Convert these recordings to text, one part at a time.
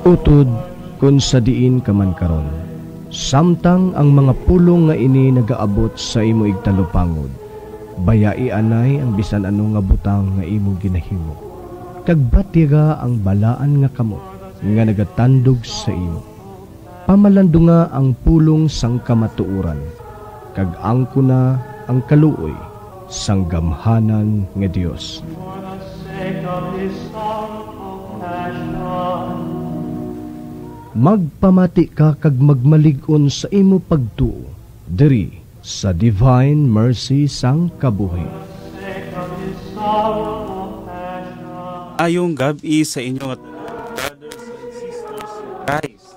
Utod kun sa diin ka man karon, samtang ang mga pulong nga ini nagaabot sa imo igtalupangod, bayai anay ang bisan ano nga butang nga imo ginahimo, kag batiga ang balaan nga kamot nga nagatandog sa imo. Pamalando nga ang pulong sang kamatuuran, kag angko na ang kaluoy sang gamhanan nga Dios. Magpamati ka kag magmalig-on sa imo pagtuo diri sa Divine Mercy sang kabuhi. Ayong gabi sa inyo at brothers and sisters in Christ.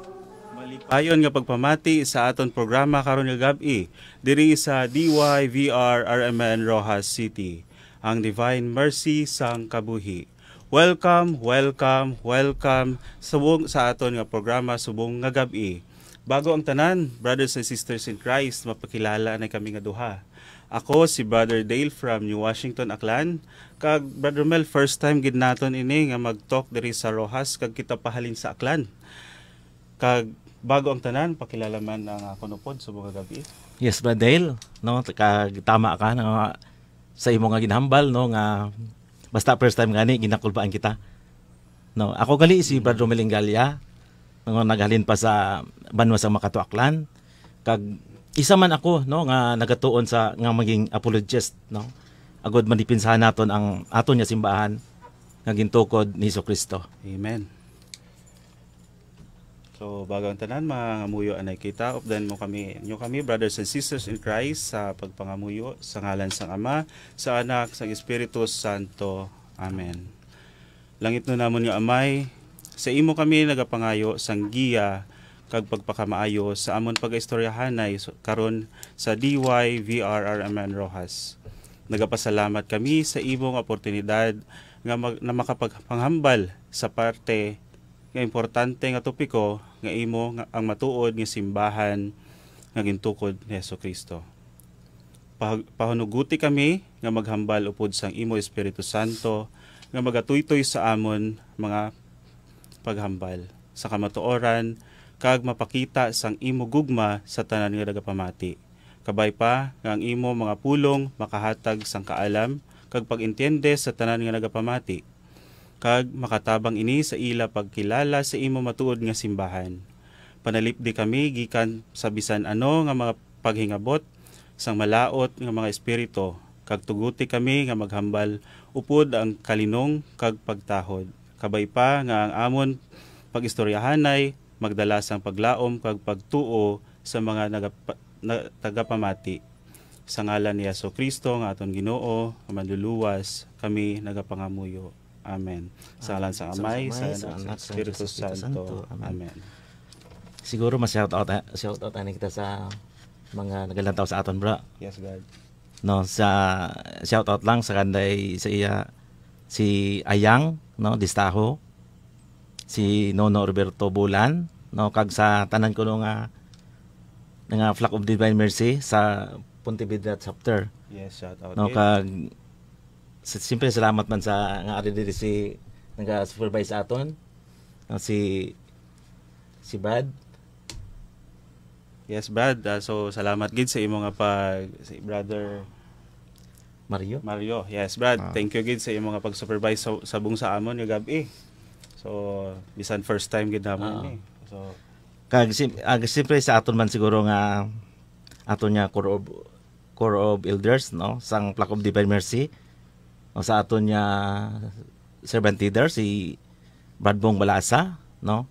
Malipayon nga pagpamati sa aton programa karon nga gabi diri sa DYVR RMN Rojas City, ang Divine Mercy sang kabuhi. Welcome, welcome, welcome subong sa aton nga programa subong nga gabi. Bago ang tanan, brothers and sisters in Christ, mapakilala na kami nga duha. Ako si Brother Dale from New Washington, Aklan. Kag Brother Mel, first time gid naton ini nga mag-talk diri sa Rojas kag kita pahalin sa Aklan. Kag bago ang tanan, pakilala man ang ako nupod subong nga gabi. Yes, Brother Dale, no, kag tama ka nga sa imo nga ginhambal, no, nga basta first time gani ginakulbaan kita. No, ako gali si Brother Melingalia, nga naghalin pa sa Banwa sa Makato, Aklan. Kag isa man ako, no, nga nagatuon sa nga maging apologist, no. Agod manipinsahan naton ang aton nga simbahan nga gintukod ni Jesucristo. Amen. So bago ang tanan, mangamuyo anay kita, updan mo kami, inyo kami brothers and sisters in Christ sa pagpangamuyo sa ngalan sang Ama, sa Anak, sa Espiritu Santo. Amen. Langit no namon nga Amay, sa imo kami nagapangayo sang giya kag pagpakamaayo sa amon pagaistoryahanay karon sa DYVR RMN Rojas. Nagapasalamat kami sa imong oportunidad nga na makapagpanghambal sa parte nga importante nga topiko nga imo nga ang matuod nga simbahan nga gintukod ni Jesucristo. Pahunuguti kami nga maghambal upod sang imo Espiritu Santo nga magatuytoy sa amon mga paghambal sa kamatuoran kag mapakita sang imo gugma sa tanan nga nagapamati. Kabay pa nga ang imo mga pulong makahatag sang kaalam kag pag-intiyende sa tanan nga nagapamati. Kag makatabang ini sa ila pagkilala sa imo matuod nga simbahan. Panalipdi kami gikan sa bisan ano nga mga paghingabot sang malaot nga mga espiritu, kag tuguti kami nga maghambal upod ang kalinong kag pagtahod. Kabay pa nga ang amon pagistoryahanay magdala sang paglaom kag pagtuo sa mga tagapamati. Sa ngalan ni Jesucristo nga aton Ginoo nga manluluwas, kami nagapangamuyo. Amen. Sa ngalan sa Amay, sa Anak, sa Espiritu Santo. Amen. Siguro ma-shoutout kita sa mga nagalantaw sa aton, bro. Yes, God. No, sa shoutout lang sa kanday sa iya si Ayang, no, Distaho, si Nono Roberto Bulan, no, kag sa tanan ko nga Flock of Divine Mercy sa Pontevedra chapter. Yes, shoutout. No, kag siyempre salamat man sa nga ari diri si naga-supervise sa aton, si Brad. Yes, Brad. So salamat gid sa imo nga si Brother Mario. Yes, Brad. Thank you gid sa imo nga pag-supervise sa bung sa amon nga gabi. So bisan first time gid namon ni. So kag siyempre sa aton man siguro nga aton nga core of elders, no, sang Flock of Divine Mercy. O sa aton niya servant leader si Brad Bong Balasa, no,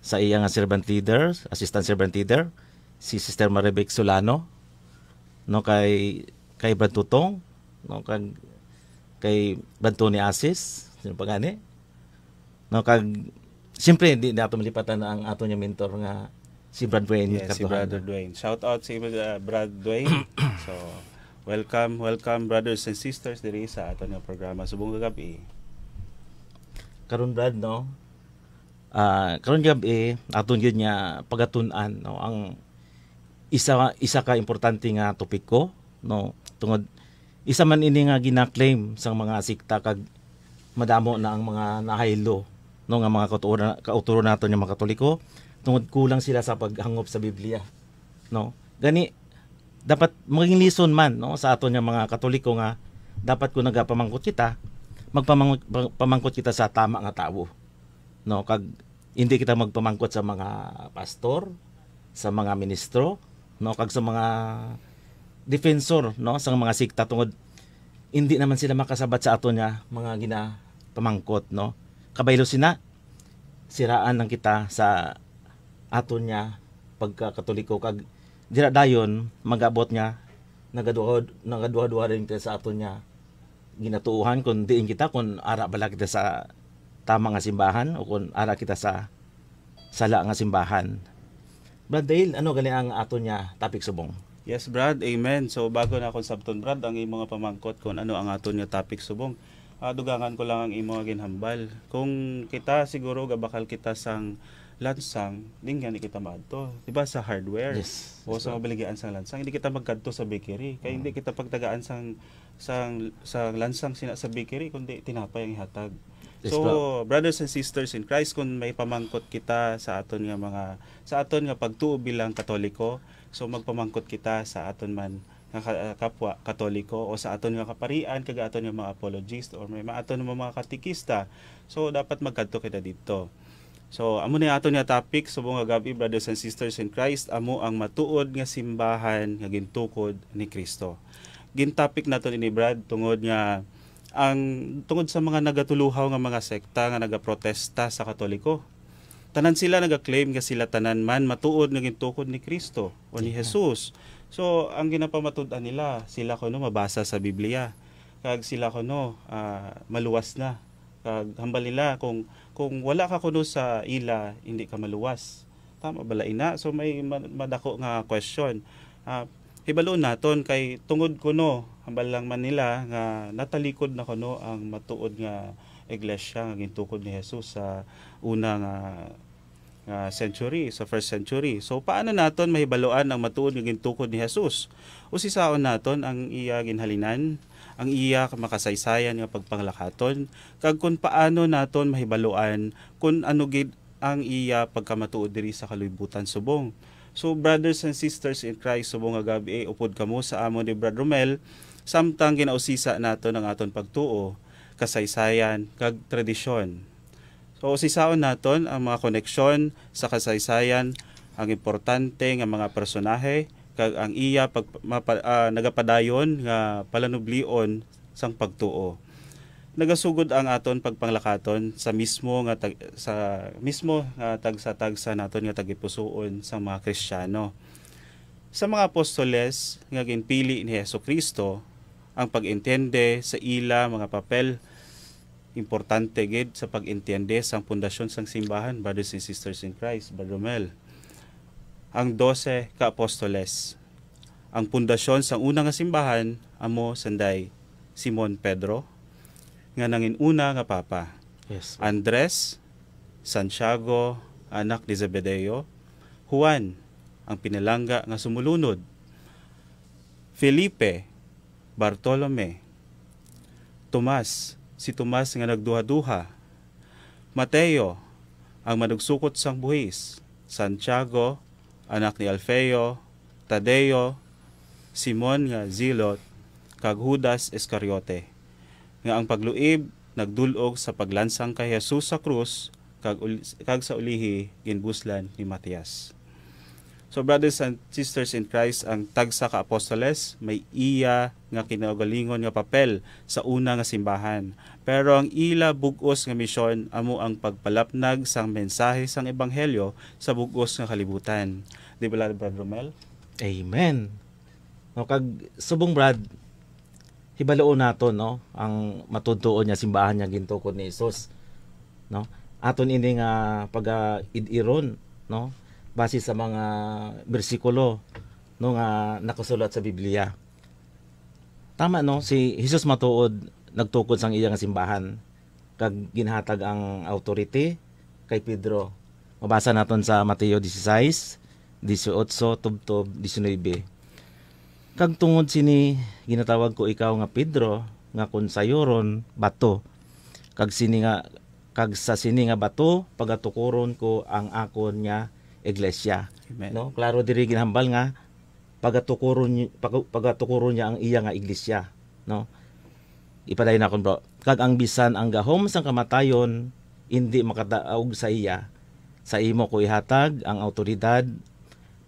sa iya nga servant leader, assistant servant leader si Sister Maribek Solano, no, kay Brad Tutong, no, kay Brad Tony Asis, sino pa gani, no, kag siyempre hindi nato malipatan ang aton niya mentor nga si Brad Dwayne. Yes, si Brother Dwayne. Shout out si Brad Dwayne. So welcome brothers and sisters diri sa aton nga programa subong gabi. Karon Brad, no, karon gabi aton gyud nga pagatun-an, no, ang isa ka importante nga topiko, no, tungod isa man ini nga gina-claim sang mga sikta kag madamo na ang mga nahaylo no nga mga kauturon naton nga mga Katoliko tungod kulang sila sa paghangop sa Biblia, no? Gani dapat maging lison man no sa aton nga mga Katoliko nga dapat kung nagapamangkot kita, magpamangkot kita sa tama nga tawo, no? Kag hindi kita magpamangkot sa mga pastor, sa mga ministro, no? Kag sa mga defensor, no, sa mga sikta tungod hindi naman sila makasabat sa aton nga mga ginapamangkot, no? Kabaylo sina siraan lang kita sa aton nga pagka-Katoliko kag dira dayon magabot nga nagaduha rin kita sa aton nga ginatuuhan kung diin kita kung ara bala kita sa tama nga simbahan o kung ara kita sa sala nga simbahan. Brad Dale, ano gali ang aton nga topic subong? Yes, Brad. Amen. So, bago na akong sabton, Brad, ang imong nga pamangkot kung ano ang aton nga topic subong. Dugangan ko lang ang imong nga ginhambal. Kung kita siguro gabakal kita sang lansang, din gani kita maadto. Diba sa hardware? Yes. O sa mabaligaan sang lansang, hindi kita magkadto sa bakery. Kaya hindi kita pagtagaan sang lansang sa bakery, kundi tinapay ang ihatag. Yes, So, brothers and sisters in Christ, kung may pamangkot kita sa aton nga pagtuo bilang Katoliko, so magpamangkot kita sa aton man nga kapwa Katoliko o sa aton nga kaparian kag aton nga mga apologist or may aton nga mga katikista. So dapat magkadto kita dito. So amo ni aton nga topic subong nga gabi, brothers and sisters in Christ, amo ang matuod nga simbahan nga gintukod ni Kristo. Gin-topic naton ini, Brad, tungod sa mga nagatuluhaw nga mga sekta nga nagaprotesta sa Katoliko. Tanan sila nagaklaim nga sila tanan man matuod nga gintukod ni Kristo o ni Jesus. So ang ginapamatud-an nila, sila kuno mabasa sa Biblia. Kag sila kuno maluwas na. Kag hambal nila kung wala ka kuno sa ila, hindi ka maluwas. Tama bala ina? So may madako nga question. Hibalo naton kay tungod kuno hambal lang man nila nga natalikod na kuno ang matuod nga iglesia nga gintukod ni Jesus sa unang century, sa first century. So paano naton mahibaloan ang matuod nga gintukod ni Jesus? Usisaon naton ang iya ginhalinan, ang iya makasaysayan nga pagpanglakaton, kag kun paano naton mahibaloan kung ano gid ang iya pagkamatuod diri sa kalibutan subong. So brothers and sisters in Christ, subong nga gabi upod kamo sa amon ni Brad Romel, samtang ginausisa naton ang aton pagtuo, kasaysayan kag tradisyon. So usisaon naton ang mga koneksyon sa kasaysayan, ang importante nga mga personahe kag ang iya nagapadayon nga palanublion sang pagtuo. Nagasugod ang aton pagpanglakaton sa mismo nga tagsa naton nga tagipusoon sa mga Kristiyano. Sa mga apostoles nga ginpili ni Hesukristo, ang pag-intende sa ila mga papel importante gid sa pag-intende sang pundasyon sang simbahan, brothers and sisters in Christ, Brother Romel. Ang 12 ka apostoles. Ang pundasyon sang unang nga simbahan amo sanday Simon Pedro nga nanginuna nga papa. Yes. Andres, Santiago, anak ni Zebedeo, Juan, ang pinalangga nga sumulunod, Felipe, Bartolome, Tomas, si Tomas nga nagduha-duha, Mateo, ang manugsukot sang buhis, Santiago, anak ni Alfeo, Tadeo, Simon nga Zilot, kag Judas Iscariote, nga ang pagluib nagdulog sa paglansang kay Jesus sa krus kag sa ulihi ginbuslan ni Matias. So brothers and sisters in Christ, ang tagsa ka apostoles may iya nga kinaugalingon nga papel sa una nga simbahan. Pero ang ila bug-os nga misyon amo ang pagpalapnag sang mensahe sang ebanghelyo sa bug-os nga kalibutan. Di ba, Brad Romel? Amen. No, kag subong Brad, hibaloon nato no ang matutuon niya simbahan niya gintukod ni Jesus. No? Aton ini nga pag-idiron, no? Base sa mga bersikulo no nga nakasulat sa Biblia. Tama no, si Jesus matuod nagtukod sang iya nga simbahan kag ginhatag ang authority kay Pedro. Mabasa naton sa Mateo 16, 18 tubtob 19. Kag tungod sini ginatawag ko ikaw nga Pedro nga kun sayoron bato. Kag sa sini nga bato pagatukuron ko ang akon nga iglesia. Amen. No, klaro diri ginhambal nga pagatukuron niya ang iya nga iglesia, no? Ipadayon akon bro. Kag ang bisan ang gahom sang kamatayon hindi makadaog sa iya. Sa imo ko ihatag ang awtoridad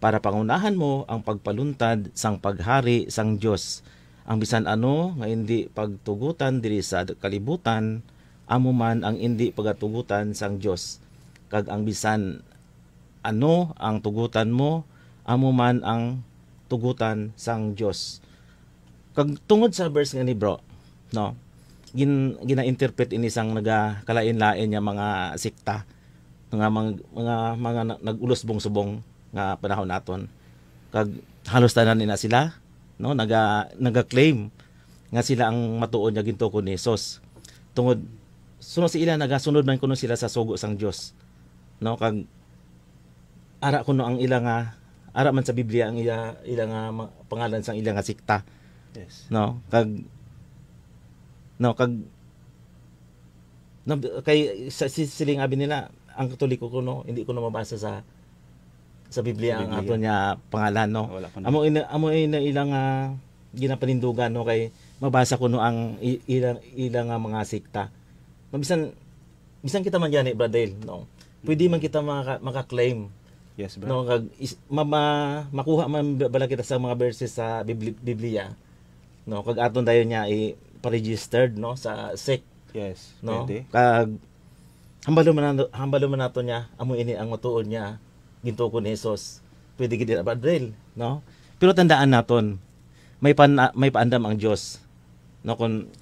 para pangunahan mo ang pagpaluntad sang paghari sang Dios. Ang bisan ano nga hindi pagtugutan diri sa kalibutan, amo man ang hindi pagatugutan sang Dios. Kag ang bisan ano ang tugutan mo, amo man ang tugutan sang Dios. Kag tungod sa verse nga ni bro, no? Gina-interpret ini sang nagakalain-lain nga mga sikta, mga nagulos-bong-subong nga panahon naton. Kag halos tanan nila sila, no, naga-claim nga sila ang matuod nga gintuko ni Jesus. Tungod sunod si ila nagasunod man kuno sila sa sugo sang Dios. No, kag ara kuno ang ila nga ara man sa Biblia ang ila nga pangalan sang ila nga sikta. Yes. No, kay sa siling abi nila ang Katoliko kuno hindi ko na mabasa sa Biblia ang ato niya pangalan, no. Amo ina ilang ginapanindugan, no, kay mabasa ko no ang ilang mga sikta. Bisan kita man yan Bradel, no. Pwede man kita maka-claim. Yes, bro. No, kag makuha man bala kita sa mga verses sa Biblia. No, kag aton dayon niya i-registered, no, sa SEC. Yes, No. pwede. Kag hambalo man nato niya amo ini ang matuod niya gintuko ni Jesus. Pwede gid na Bradel, no. Pero tandaan naton may paandam ang Dios. No, kung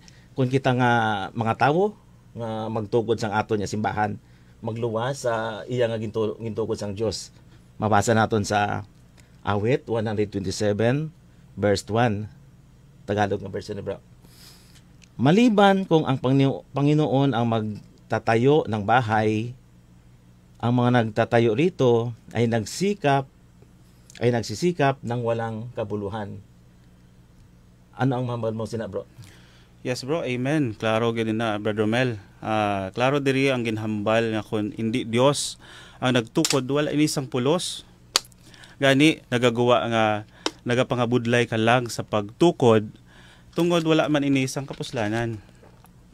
kita nga mga tawo nga magtukod sang aton niya simbahan, magluwas sa iya nga gintukod sang Dios. Mabasa naton sa Awit 127 verse 1. Tagalog nga verse ni bro. Maliban kung ang Panginoon ang magtatayo ng bahay, ang mga nagtatayo rito ay nagsisikap ng walang kabuluhan. Ano ang mahambal mo sina bro? Yes, bro. Amen. Klaro gid na, Brother Mel. Klaro diri ang ginhambal nga kun hindi Dios ang nagtukod, wala ini sang pulos. Gani nagagawa nga nagapangabudlay ka lang sa pagtukod tungod wala man ini sang kapuslanan.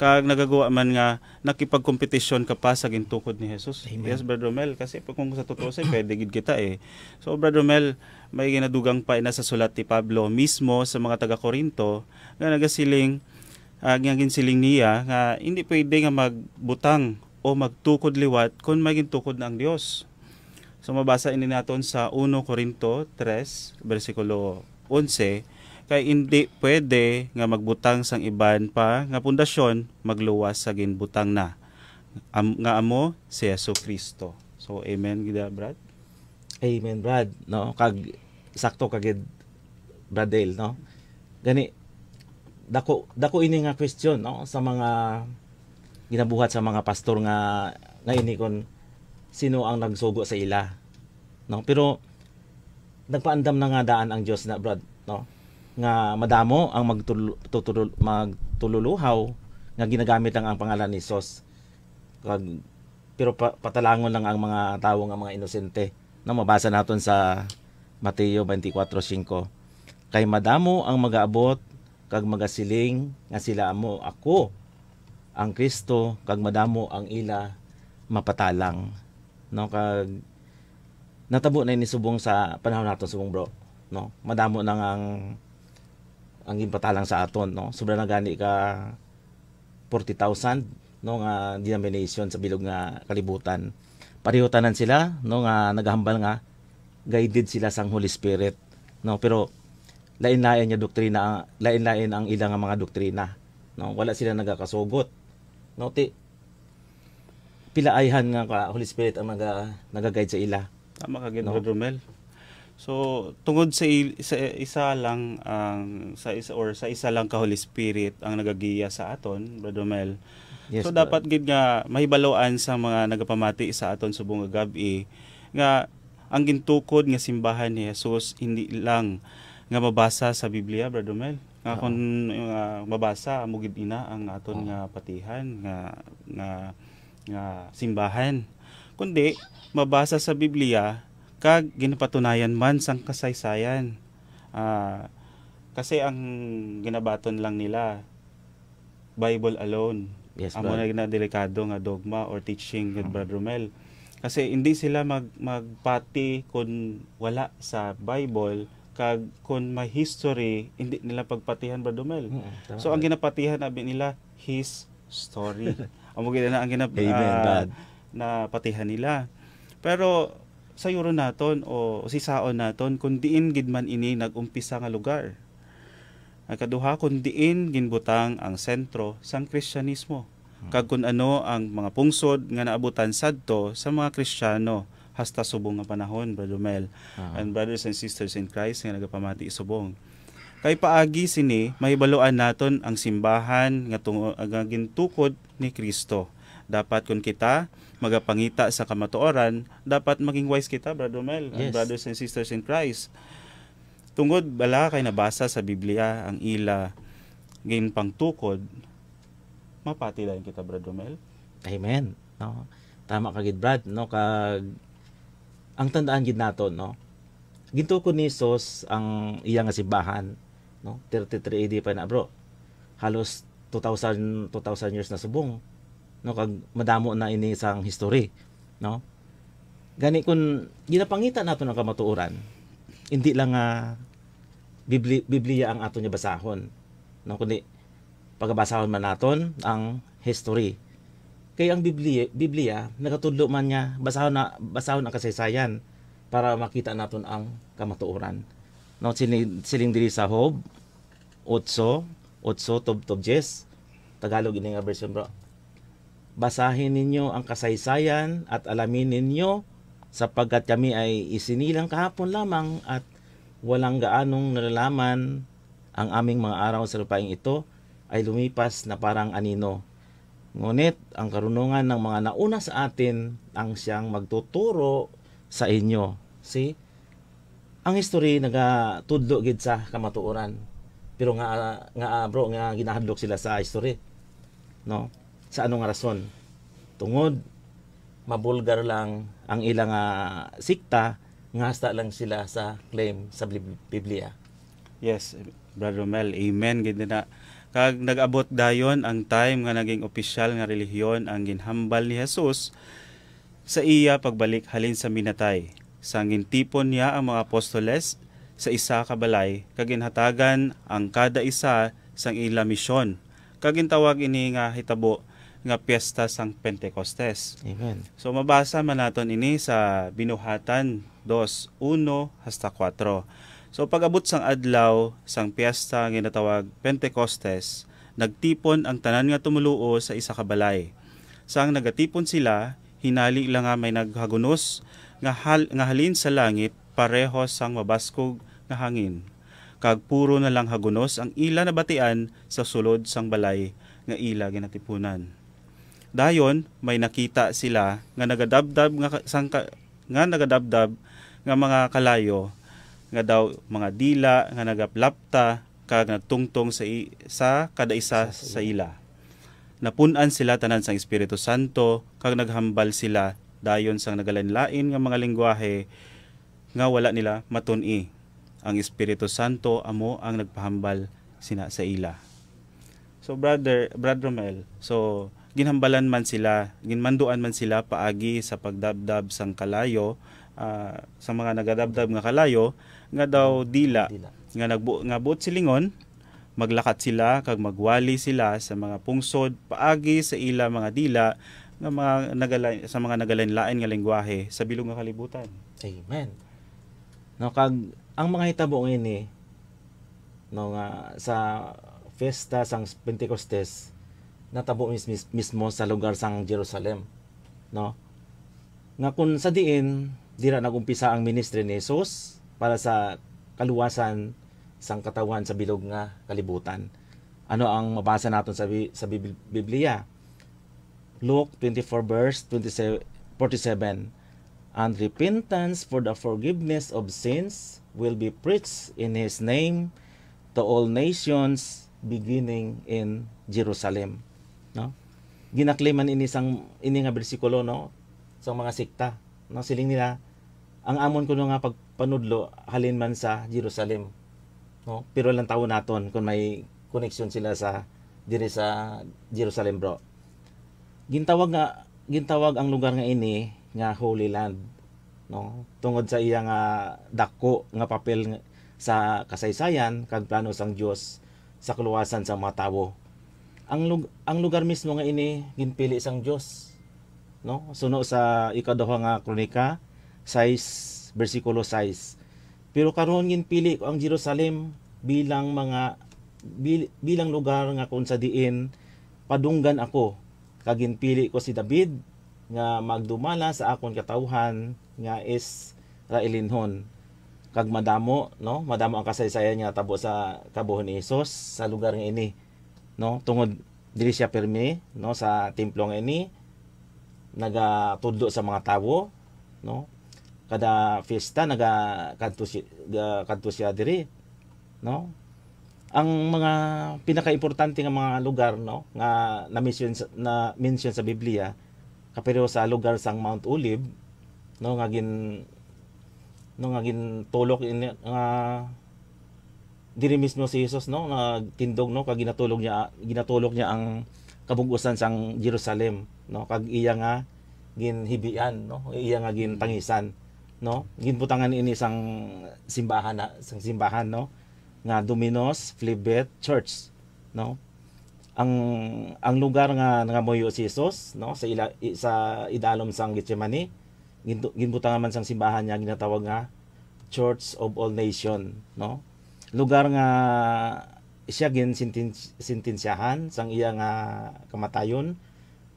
Kag nagagawa man nga nakipagkompetisyon ka pa sa gintukod ni Jesus. Amen. Yes, Brother Mel, kasi kung sa totoo say pwede gid kita eh. So Brother Mel, may ginadugang pa ina sa sulat ni Pablo mismo sa mga taga-Korinto nga nagasiling nga ginsiling niya nga hindi pwede nga magbutang o magtukod liwat kung may gintukod na ang Dios. So mabasa ini naton sa 1 Corinto 3 bersikulo 11, kay hindi pwede nga magbutang sang iban pa nga pundasyon magluwas sa ginbutang na nga amo si Jesucristo. So amen gid Brad. Amen Brad, no. Kag sakto kagid Bradel, no. Gani dako ini nga question, no, sa mga ginabuhat sa mga pastor nga ini kon sino ang nagsugo sa ila, no. Pero nagpaandam na nga daan ang Dios na Brad, no, nga madamo ang magtululuhaw nga ginagamit lang ang pangalan ni Jesus. Pero patalangon lang ang mga tawo nga mga inosente, no. Mabasa naton sa Mateo 24:5, kay madamo ang magaabot kag magasiling nga sila amo ako ang Kristo, kag madamo ang ila mapatalang, no. Kag natabo na ini subong sa panahon naton subong bro, no. Madamo nang ang ginpatalang sa aton, no. Sobra na gani ka 40,000, no, nga denomination sa bilog nga kalibutan. Pareho tanan sila, no, nga naghambal nga guided sila sang Holy Spirit, no. Pero lain-lain nga doktrina, lain-lain ang ilang mga doktrina, no. Wala sila nagakasugot, no. Pilaayhan nga Holy Spirit ang naga-guide sa ila. Tama ka gid, No. Brother Mel. So tungod sa isa lang sa isa lang ka Holy Spirit ang nagagiya sa aton, Brother Mel. Yes, So Brad. dapat gid nga mahibaloan sa mga nagapamati sa aton subong nga gabi nga ang gintukod nga simbahan ni Jesus hindi lang nga mabasa sa Biblia, Brother Mel. Nga kung mabasa amo gid ina ang aton nga patihan nga simbahan. Kundi mabasa sa Biblia kag ginapatunayan man sang kasaysayan. Kasi ang ginabaton lang nila Bible alone. Yes, Amo brother. na delikado nga dogma or teaching with Brother Mel. Kasi hindi sila magpati kung wala sa Bible kag kung may history hindi nila pagpatihan, Brother Mel. Tama, So ang ginapatihan abi nila his story. Amo gid na ang Amen, brad. na patihan nila. Pero sa yuro naton o sisaon naton kung diin gid man ini nagumpisa nga lugar. Ang kaduha kung diin ginbutang ang sentro sang Kristyanismo. Kag kung ano ang mga pungsod nga naabutan sadto sa mga Kristiyano hasta subong nga panahon, Brother Mel. And brothers and sisters in Christ nga nagapamati subong. Kay paagi sini mahibaluan naton ang simbahan nga gintukod ni Kristo. Dapat kung kita magapangita sa kamatuoran, dapat maging wise kita, Brother Mel, and Yes. brothers and sisters in Christ. Tungod bala kay nabasa sa Biblia ang ila gin pangtukod, mapati lang kita, Brother Mel. Amen. No? Tama ka gid, Brad, no? Kag ang tandaan gid naton, no? Gintukod ni Jesus ang iya nga simbahan, no? 33 AD pa na, bro. Halos 2000 years na subong. No, kag madamo na ini sang history, no? Gani kun ginapangita nato ang kamatuoran, hindi lang nga Biblia ang ato niya basahon, no? Kundi pagabasahon man naton ang history. Kay ang Biblia nagatudlo man niya basahon ang kasaysayan para makita naton ang kamatuoran. No, siling diri sa Job 8:10 Tagalog ini nga version, bro. Basahin ninyo ang kasaysayan at alamin ninyo sapagkat kami ay isinilang kahapon lamang at walang gaanong nalalaman ang aming mga araw sa lupaing ito ay lumipas na parang anino. Ngunit ang karunungan ng mga nauna sa atin ang siyang magtuturo sa inyo. See? Ang history nagatudlo gid sa kamatuoran. Pero nga bro, nga ginahadlok sila sa history. No? Sa anong rason? Tungod mabulgar lang ang ilang sikta nga hasta lang sila sa claim sa Biblia. Yes, Brother Mel, amen gid na. Kag nag-abot dayon ang time nga naging opisyal nga relihiyon ang ginhambal ni Jesus sa iya pagbalik halin sa minatay. Sang gintipon niya ang mga apostoles sa isa ka balay kag ginhatagan ang kada isa sang ila misyon. Kag gintawag ini nga hitabo nga piyesta sang Pentecostes. Amen. So mabasa man naton ini sa Binuhatan 2:1 hasta 4. So pag-abot sang adlaw sang piyesta nga ginatawag Pentecostes, nagtipon ang tanan nga tumuluo sa isa ka balay. Sang nagatipon sila, hinali lang nga may naghagunos nga halin sa langit pareho sang mabaskog nga hangin. Kag puro na lang hagunos ang ila nabatian sa sulod sang balay nga ila ginatipunan. Dayon may nakita sila nga nagadabdab nga mga kalayo nga daw mga dila nga nagaplapta kag nagtungtong sa kada isa sa ila. Napun-an sila tanan sang Espiritu Santo kag naghambal sila dayon sang nagalanlain nga mga lengguwahe nga wala nila matun-i. Ang Espiritu Santo amo ang nagpahambal sina sa ila. So Brother Mel, so ginhambalan man sila, ginmanduan man sila paagi sa pagdabdab sang kalayo, sa mga nagadabdab nga kalayo, nga daw dila, nga buot silingon, maglakat sila, kag magwali sila sa mga pungsod, paagi sa ila mga dila, nga sa mga nagalanlain nga lengguwahe sa bilog nga kalibutan. Amen. No, kag ang mga hitabo ini no nga sa fiesta sang Pentecostes natabo mismo sa lugar sang Jerusalem, no? Nga kung sa diin dira nagumpisa ang ministry ni Jesus para sa kaluwasan sang katawan sa bilog nga kalibutan. Ano ang mabasa naton sa Biblia? Luke 24 verse 47. and repentance for the forgiveness of sins will be preached in His name to all nations beginning in Jerusalem. No? Ginakliman ini nga bersikulo, no, sa mga sikta, no, siling nila ang amon kuno nga pagpanudlo halin man sa Jerusalem, no, pero lang tawo naton kung may connection sila sa diri sa Jerusalem, bro. Gintawag ang lugar nga ini nga Holy Land, no, tungod sa iya nga dako nga papel sa kasaysayan kag plano sang Dios sa kaluwasan sa mga tawo. Ang lugar mismo nga ini ginpili sang Dios, no, suno sa ikaduha nga kronika 6 bersikulo 6. Pero karon ginpili ko ang Jerusalem bilang bilang lugar nga kung sa diin padunggan ako, kag ginpili ko si David nga magdumala sa akon katawhan nga Israelinhon, kag madamo, no, madamo ang kasaysayan niya tabo sa kabuhon ni Hesus sa lugar nga ini, no, tungod dili siya permi, no, sa templo nga ini nagatudlo sa mga tawo, no, kada fiesta kadto siya diri, no. Ang mga pinakaimportante nga mga lugar, no, nga na-mention sa Biblia kapiro sa lugar sang Mount Olive, no, nga gin tulok nga diri mismo si Jesus, no, nagtindog, no, kag ginatulog niya ang kabug-usan sang Jerusalem, no, kag iya nga ginhibian, no, iya nga gintangisan, no, ginbutangan ini sang simbahan, no, nga Dominos Flibet Church, no. Ang lugar nga nangamuyo si Jesus, no, sa idalom sang Getsemani, ginbutangan man sang simbahan niya ginatawag nga Church of All Nation, no. Lugar nga siya sintensyahan sang iya nga kamatayon,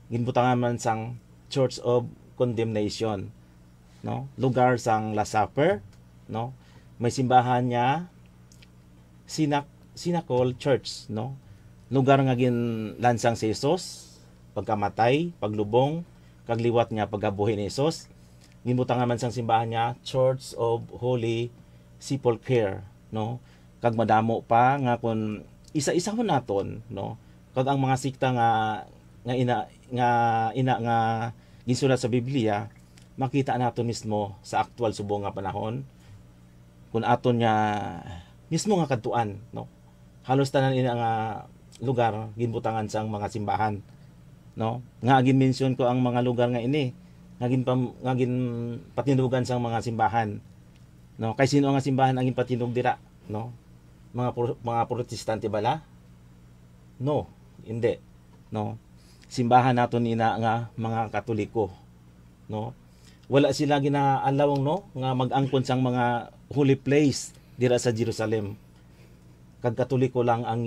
ginbutangan man sang Church of Condemnation, no. Lugar sang Last Supper, no. May simbahan niya Sinakol Church, no. Lugar nga ginlansang si Jesus pagkamatay, paglubong, kag liwat niya pagkabuhi ni Jesus. Ginbutangan man sang simbahan niya Church of Holy Sepulchre, no. Kag madamo pa nga kun isa-isahon naton, no. Kag ang mga sikta nga ginsulat sa Biblia, makita naton mismo sa aktual subong nga panahon kun aton niya mismo nga kadtuan, no. Halos tanan ina nga lugar ginbutangan sang mga simbahan, no. Nga gin-mention ko ang mga lugar nga ini nga patinugan sang mga simbahan, no. Kay sino nga simbahan ang ginpatinog dira, no? Mga protestante bala? No, hindi, no. Simbahan naton ina nga mga Katoliko, no. Wala sila ginaalawang, no, nga mag-angkon sang mga holy place dira sa Jerusalem. Kag Katoliko lang ang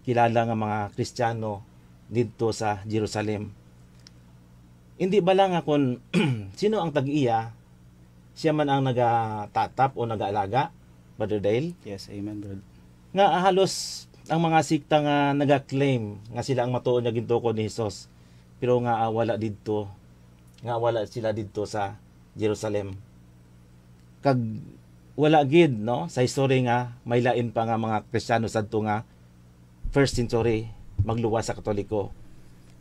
kilala nga mga Kristiyano dito sa Jerusalem. Hindi ba lang nga kung sino ang tag-iya, siya man ang nagatatap o nagaalaga, Brother Dale? Yes, amen, brother. Nga halos ang mga sikta nga naga-claim nga sila ang matuon nga gintuko ni Jesus, pero nga wala sila dito sa Jerusalem. Kag wala gid, no, sa history nga may lain pa nga mga Kristiyano sadto nga first century magluwas sa Katoliko.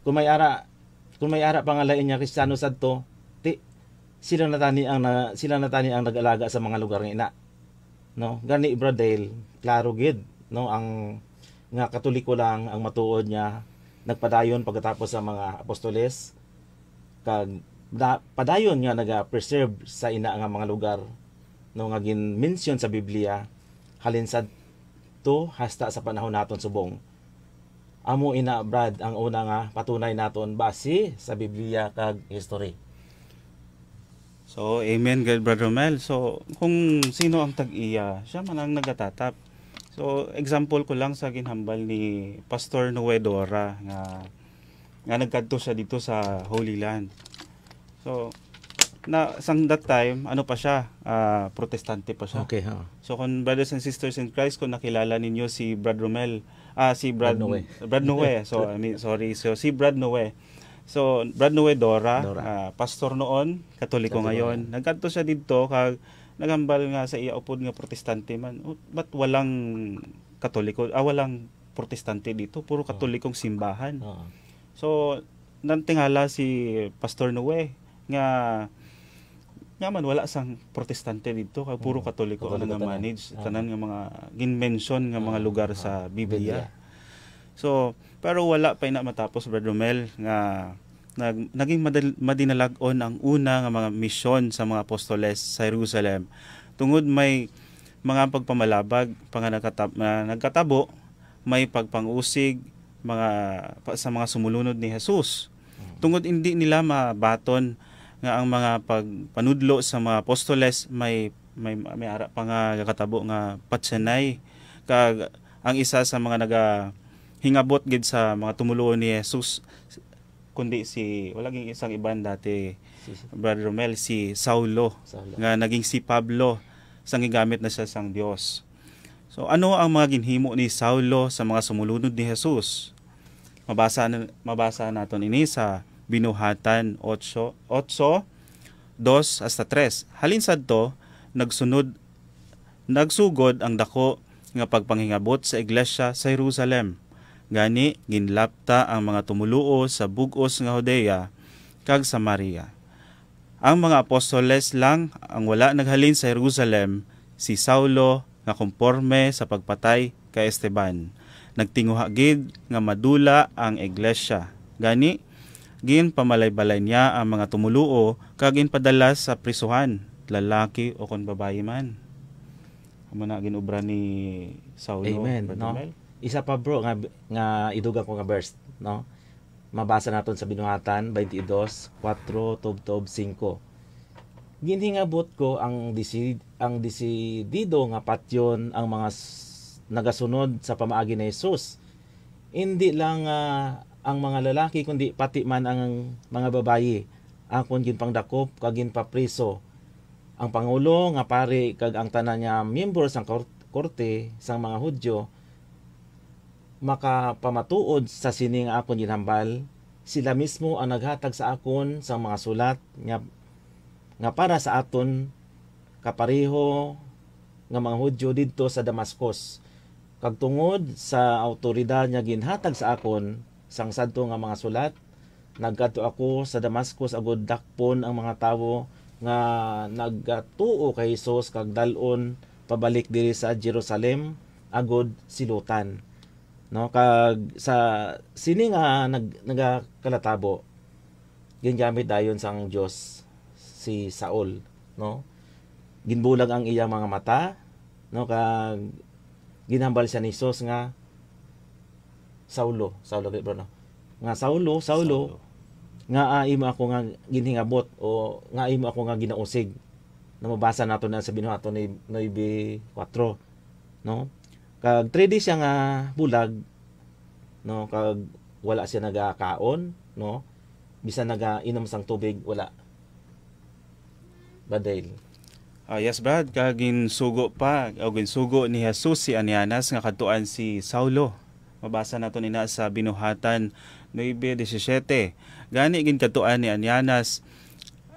Kung may ara pa nga lain nga Kristiyano sadto, sila natani ang nag-alaga sa mga lugar nga ina, no. Gani, Brother, klaro gid, no, ang nga Katoliko lang ang matuod niya nagpadayon pagkatapos sa mga apostoles, kag padayon nga naga-preserve sa ina nga mga lugar, no, nga gin-mention sa Biblia halin sa to hasta sa panahon naton subong. Amo ina, Brad, ang una nga patunay naton base sa Biblia kag history. So, amen, God, Brother Mel. So, kung sino ang tag-iya, siya man ang nagatatap. So, example ko lang sa ginhambal ni Pastor Noe Dora nga nagkadto siya dito sa Holy Land. So, sang that time, ano pa siya, protestante pa siya. Okay, ha. So, kung brothers and sisters in Christ, kung nakilala ninyo si Brad Romel, si Brad Noe. So, sorry. So, si Brad Noe, So Brad Noe Dora, Dora. pastor noon, Katoliko Katoliko ngayon. Nagkadto siya didto kag nagambal nga sa iya upod nga protestante man. Ba't walang Katoliko, walang protestante dito, puro Katolikong simbahan. Oo. So nantingala si Pastor Noe nga man wala sang protestante dito kag puro Katoliko ang Katoliko tanan. manage tanan nga mga gin-mention nga mga lugar sa Biblia. So pero wala pa ina matapos, Brother Romel, nga naging madinalag-on ang una nga mga misyon sa mga apostoles sa Jerusalem. Tungod may mga pagpamalabag nagkatabo, may pagpangusig sa mga sumulunod ni Jesus. Tungod hindi nila mabaton nga ang mga pagpanudlo sa mga apostoles may ara pa nga katabo nga patsanay kag ang isa sa mga hingabot gid sa mga tumuluon ni Jesus kundi walaging isang iban dati, Brother Romel, si Saulo. Nga naging si Pablo sang gigamit na siya sang Dios. So ano ang mga ginhimo ni Saulo sa mga sumulunod ni Jesus? Mabasa naton ini sa Binuhatan 8:2-3. Halin sadto nagsugod ang dako nga pagpanghingabot sa iglesia sa Jerusalem. Gani ginlapta ang mga tumuluo sa bug-os nga Judea kag Samaria. Ang mga apostoles lang ang wala naghalin sa Jerusalem, si Saulo nga konporme sa pagpatay kay Esteban. Nagtinguha gid nga madula ang iglesia. Gani gin pamalay-balay niya ang mga tumuluo kag ginpadala sa prisuhan, lalaki o kon babayi man. Amo na ginubra ni Saulo. Amen, no? Isa pa bro nga idugang ko nga verse, no? Mabasa naton sa Binuhatan 22:4-5. Ginhingabot ko ang desidido nga patyon ang mga nagasunod sa pamaagi ni Jesus. Hindi lang ang mga lalaki kundi pati man ang mga babayi akon ginpangdakop kag ginpapriso. Ang pangulo nga pare kag ang tanan niya miyembro sang korte sang mga Hudyo makapamatuod sa sini nga akon ginhambal. Sila mismo ang naghatag sa akon sang mga sulat nga para sa aton kapareho nga mga Hudyo didto sa Damascus. Kag tungod sa awtoridad nga ginhatag sa akon sang sadto nga mga sulat, nagkadto ako sa Damascus agud dakpon ang mga tawo nga nagatuo kay Jesus kag dalon pabalik diri sa Jerusalem agud silutan. No, kag sa sini nga nagakalatabo gingamit dayon sang Dios si Saul, no? Ginbulag ang iyang mga mata, no, kag ginhambal siya ni Jesus nga Saulo bro, no? Nga Saulo nga imo ako nga ginhingabot o nga imo ako nga ginausig. Na mabasa nato na sa Binuhatan 9:4, no? Kag 3 days siya nga bulag, no, kag wala siya nagakaon, no? Bisan nagainom sang tubig wala. Badel. Yes, Brad, kag ginsugo ni Jesus si Anianas nga kadtuan si Saulo. Mabasa nato nina sa Binuhatan 9:17. Gani ginkaduan ni Ananias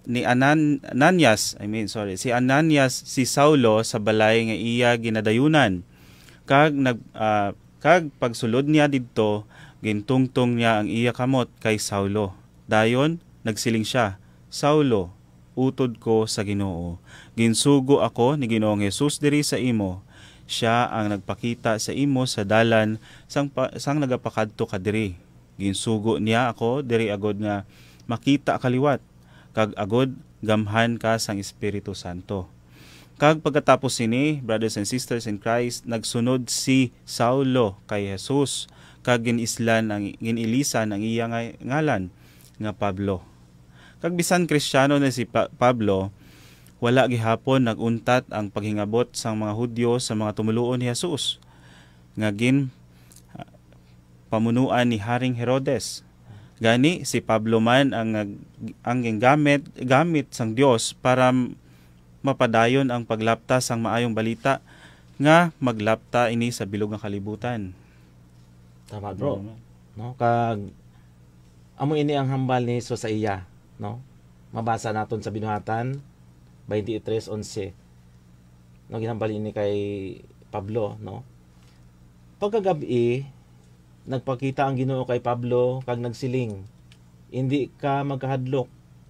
si Ananias si Saulo sa balay nga iya ginadayunan. Kag pagsulod niya didto, gintungtong niya ang iya kamot kay Saulo. Dayon nagsiling siya, Saulo, utod ko sa Ginoo. Ginsugo ako ni Ginoong Hesus diri sa imo. Siya ang nagpakita sa imo sa dalan sang nagapakadto ka diri. Ginsugo niya ako diri agod nga makita kaliwat, kag agod gamhan ka sang Espiritu Santo. Kag pagkatapos sini, brothers and sisters in Christ, nagsunod si Saulo kay Jesus, kag ginilisan ang iya ngalan nga Pablo. Kag bisan Kristiyano na si Pablo, wala gihapon naguntat ang paghingabot sang mga Hudyo sa mga tumuluon ni Jesus nga pamunuan ni Haring Herodes. Gani si Pablo man ang gamit sang Dios para mapadayon ang paglapta sang maayong balita nga maglapta ini sa bilog nga kalibutan. Tama bro. No, kag amo ini ang hambal ni Jesus sa iya, no? Mabasa naton sa binuhatan 23:11. No, ginhambal ini kay Pablo, no? Pagkagabi, nagpakita ang Ginoo kay Pablo kag nagsiling, hindi ka magkahadlok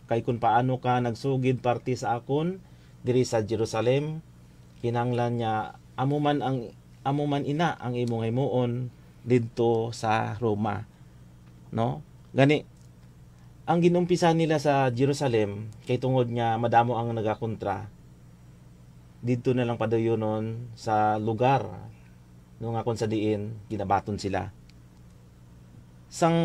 kay kung paano ka nagsugid parte sa akon diri sa Jerusalem, kinahanglan niya amo man ina ang imong himuon didto sa Roma, no? Gani ang ginumpisa nila sa Jerusalem kay tungod nga madamo ang nagakontra, didto na lang padayonon sa lugar no nga kon sa diin ginabaton sila. Sang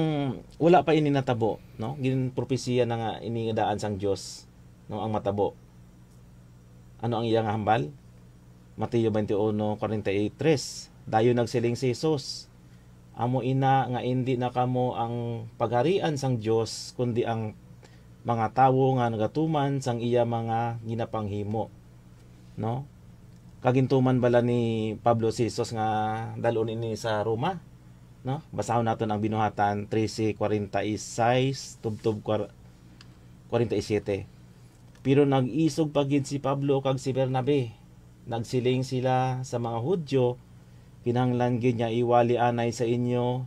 wala pa ini natabo, no? Gin propesiya na nga ini nga daan sang Dios, no, ang matabo. Ano ang iyang hambal? Mateo 21:43. Dayon nagsiling si Jesus, amo ina nga hindi na kamo ang pagharian sang Dios kundi ang mga tawo nga nagatuman sang iya mga ginapanghimo, no? Kagintuman bala ni Pablo si Jesus nga dalon ini sa Roma, no? Basahon naton ang binuhatan 13:46 tubtob 47. Pero nag-isog pagid si Pablo kag si Bernabe, nagsiling sila sa mga Hudyo, kinahanglan gyud niya iwali anay sa inyo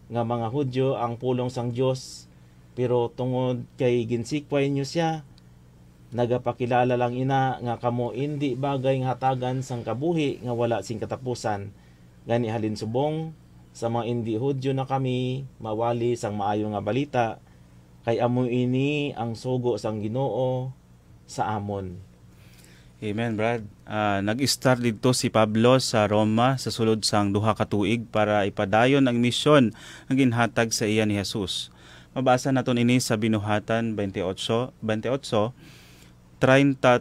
nga mga Hudyo ang pulong sang Dios, pero tungod kay ginsikway niyo siya, nagapakilala lang ina nga kamo hindi bagay nga hatagan sang kabuhi nga wala sing katapusan. Gani halin subong sa mga hindi Hudyo na kami mawali sang maayo nga balita, kay amo ini ang sugo sang Ginoo sa amon. Amen, Brad. Nag-start dito si Pablo sa Roma sa sulod sang duha ka tuig para ipadayon ang misyon nga ginhatag sa iya ni Jesus. Mabasa naton ini sa binuhatan 28:30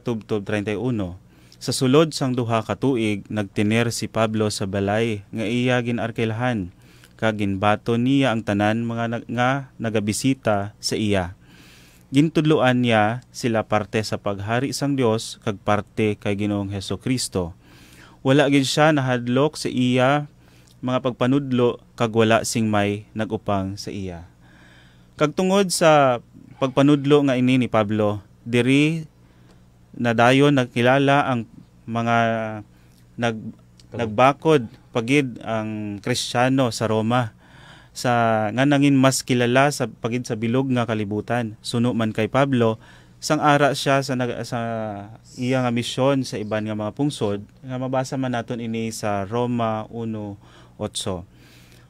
tubtob 31. Sa sulod sang duha ka tuig nagtener si Pablo sa balay nga iya ginarkelhan, kag ginbato niya ang tanan mga nga nagabisita sa iya. Gintudloan niya sila parte sa paghari sang Dios kag parte kay Ginoong Hesukristo. Wala gid siya nahadlok sa iya mga pagpanudlo kag wala sing may nagupang sa iya. Kag tungod sa pagpanudlo nga ini ni Pablo, diri nadayon nagkilala ang mga nagbakod pagid ang Kristiyano sa Roma, sa nga nangin mas kilala sa pagid sa bilog nga kalibutan. Suno man kay Pablo, sang ara siya sa iya nga misyon sa iban nga mga pungsod, nga mabasa man naton ini sa Roma 1:8.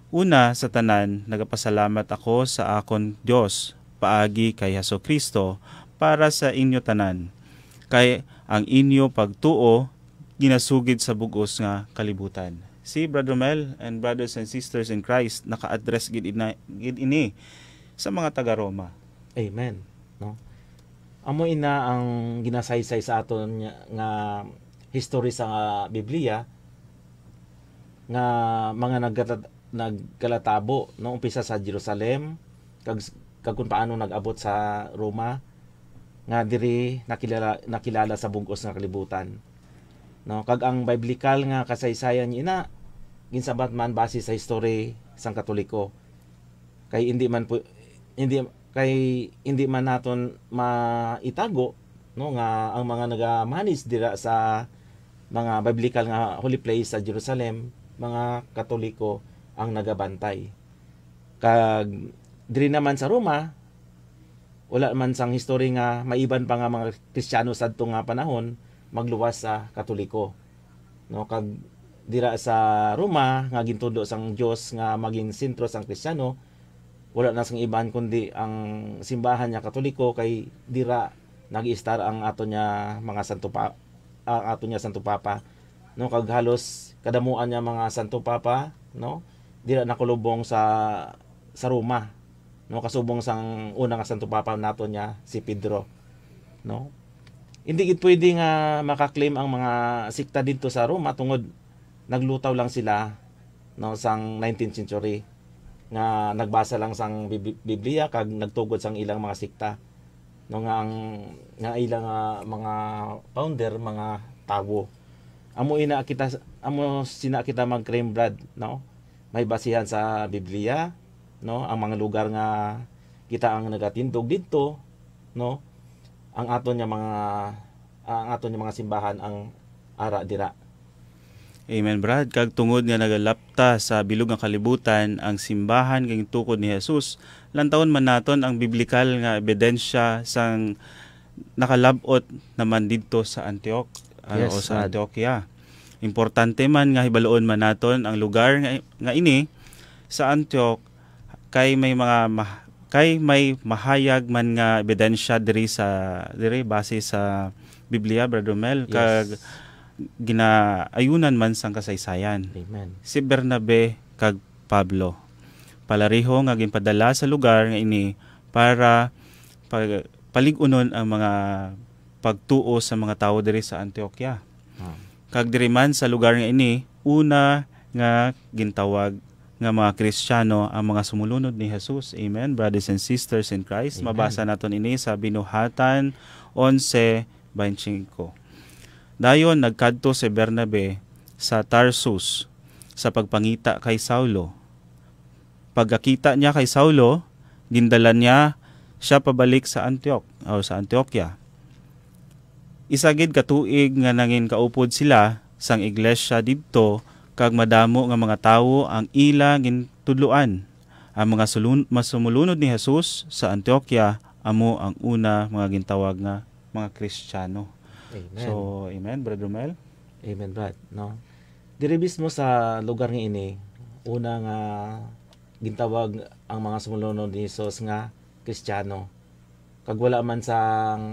Una sa tanan, nagapasalamat ako sa akon Dios paagi kay Hesukristo para sa inyo tanan, kay ang inyo pagtuo ginasugid sa bugos nga kalibutan. Si Brother Mel and brothers and sisters in Christ, naka-address gid ini sa mga taga Roma. Amen, no? Amo ina ang ginasaysay sa aton nga history sa Biblia nga mga nagkalatabo, no, umpisa sa Jerusalem kag kung paano nag-abot sa Roma nga diri nakilala sa bugos nga kalibutan, no? Kag ang biblical nga kasaysayan ina ginsabat man base sa history sang Katoliko, kay hindi man naton maitago, no, nga ang mga nagamanis dira sa mga biblical nga holy place sa Jerusalem, mga Katoliko ang nagabantay. Kag diri naman sa Roma, wala man sang history nga maiban pa nga mga Kristiyano sadto nga panahon magluwas sa Katoliko, no? Kag dira sa Roma nga gintudo sang Dios nga maging sentro sang Kristiyano, wala na sang iban kundi ang simbahan nya Katoliko, kay dira nag-i-star ang ato nya mga santo papa, no? Kag halos kadamuan nya mga santo papa, no, dira nakulubong sa Roma, no, kasubong sang una nga santo papa nato nya si Pedro, no? Hindi gid pwede nga makaklaim ang mga sikta dito sa Roma tungod naglutaw lang sila, no, sang 19th century nga nagbasa lang sang Biblia kag nagtugod sang ilang mga sikta, no, nga ilang mga founder mga tawo. Amo sina kita mag-claim, Brad, no? May basihan sa Biblia, no, ang mga lugar nga kita ang nagatindog dito, no? Ang aton nga mga simbahan ang ara dira. Amen, Brad. Kag tungod nga nagalapta sa bilog nga kalibutan ang simbahan kang tukod ni Jesus, lantawon man naton ang biblikal nga ebidensya sang nakalabot naman didto sa Antioch Yes, o sa Brad. Antioquia. Importante man nga hibaloon man naton ang lugar nga ini sa Antioch kay may may mahayag man nga ebidensya diri base sa Biblia, Brother Mel, kag Yes. ginaayunan man sang kasaysayan. Amen. Si Bernabe kag Pablo palariho nga ginpadala sa lugar nga ini para paligunon ang mga pagtuo sa mga tawo diri sa Antioquia. Kag diri man sa lugar nga ini una nga gintawag nga mga Kristiyano ang mga sumulunod ni Jesus. Amen, brothers and sisters in Christ. Amen. Mabasa naton ini sa Binuhatan 11:25. Dayon nagkadto si Bernabe sa Tarsus sa pagpangita kay Saulo. Pagkakita niya kay Saulo, gindalan niya siya pabalik sa Antioch o sa Antioquia. Isagid katuig nga nangin kaupod sila sang iglesia didto kag madamo nga mga tawo ang ila gintudloan. Ang mga masumulunod ni Jesus sa Antioquia amo ang una mga gintawag nga mga Kristiyano. Amen. So, amen, Brother Mel. Amen, Brad. No? Diri mismo sa lugar nga ini, una nga gintawag ang mga sumulunod ni Jesus nga Kristiyano. Kag wala man sa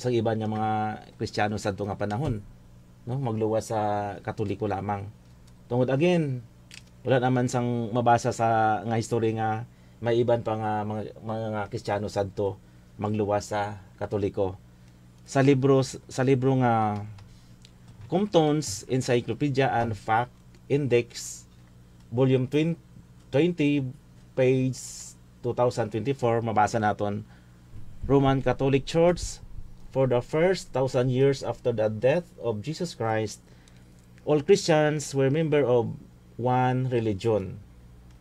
iba niya mga Kristiyano sa nga panahon, no? Magluwas sa Katoliko lamang. Tungod again, wala naman sang mabasa sa nga history nga may iban pa nga mga Kristiyano sadto magluwas sa Katoliko. Sa libro nga Compton's Encyclopedia and Fact Index, volume 20, page 2024, mabasa naton, Roman Catholic Church, for the first 1,000 years after the death of Jesus Christ, all Christians were members of one religion,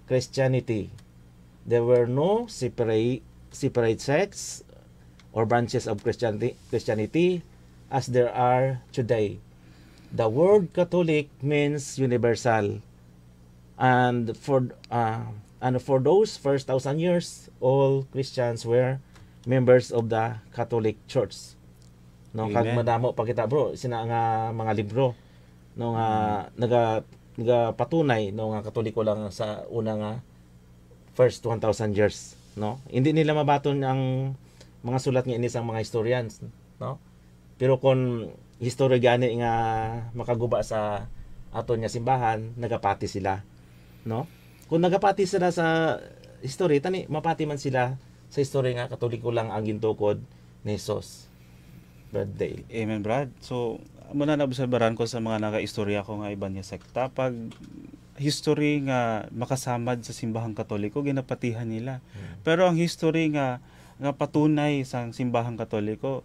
Christianity. There were no separate sects or branches of Christianity as there are today. The word Catholic means universal, and for those first 1,000 years, all Christians were members of the Catholic Church. No, kag Amen. madamo pa kita, bro, sina nga mga libro no nga nagapatunay no nga Katoliko lang sa una nga first 1,000 years, no. Hindi nila mabaton ang mga sulat nga ini sang mga historians, no. Pero kung history gani nga makaguba sa aton nga simbahan, nagapati sila, no. Kung nagapati sila sa history, tani mapati man sila sa history nga Katoliko lang ang gintukod ni Jesus. Birthday. Amen, Brad. So, muna naobserbaran ko sa mga naka-istorya ko nga iban nga sekta, pag history nga makasamad sa simbahang Katoliko, ginapatihan nila. Pero ang history nga patunay sa simbahang Katoliko,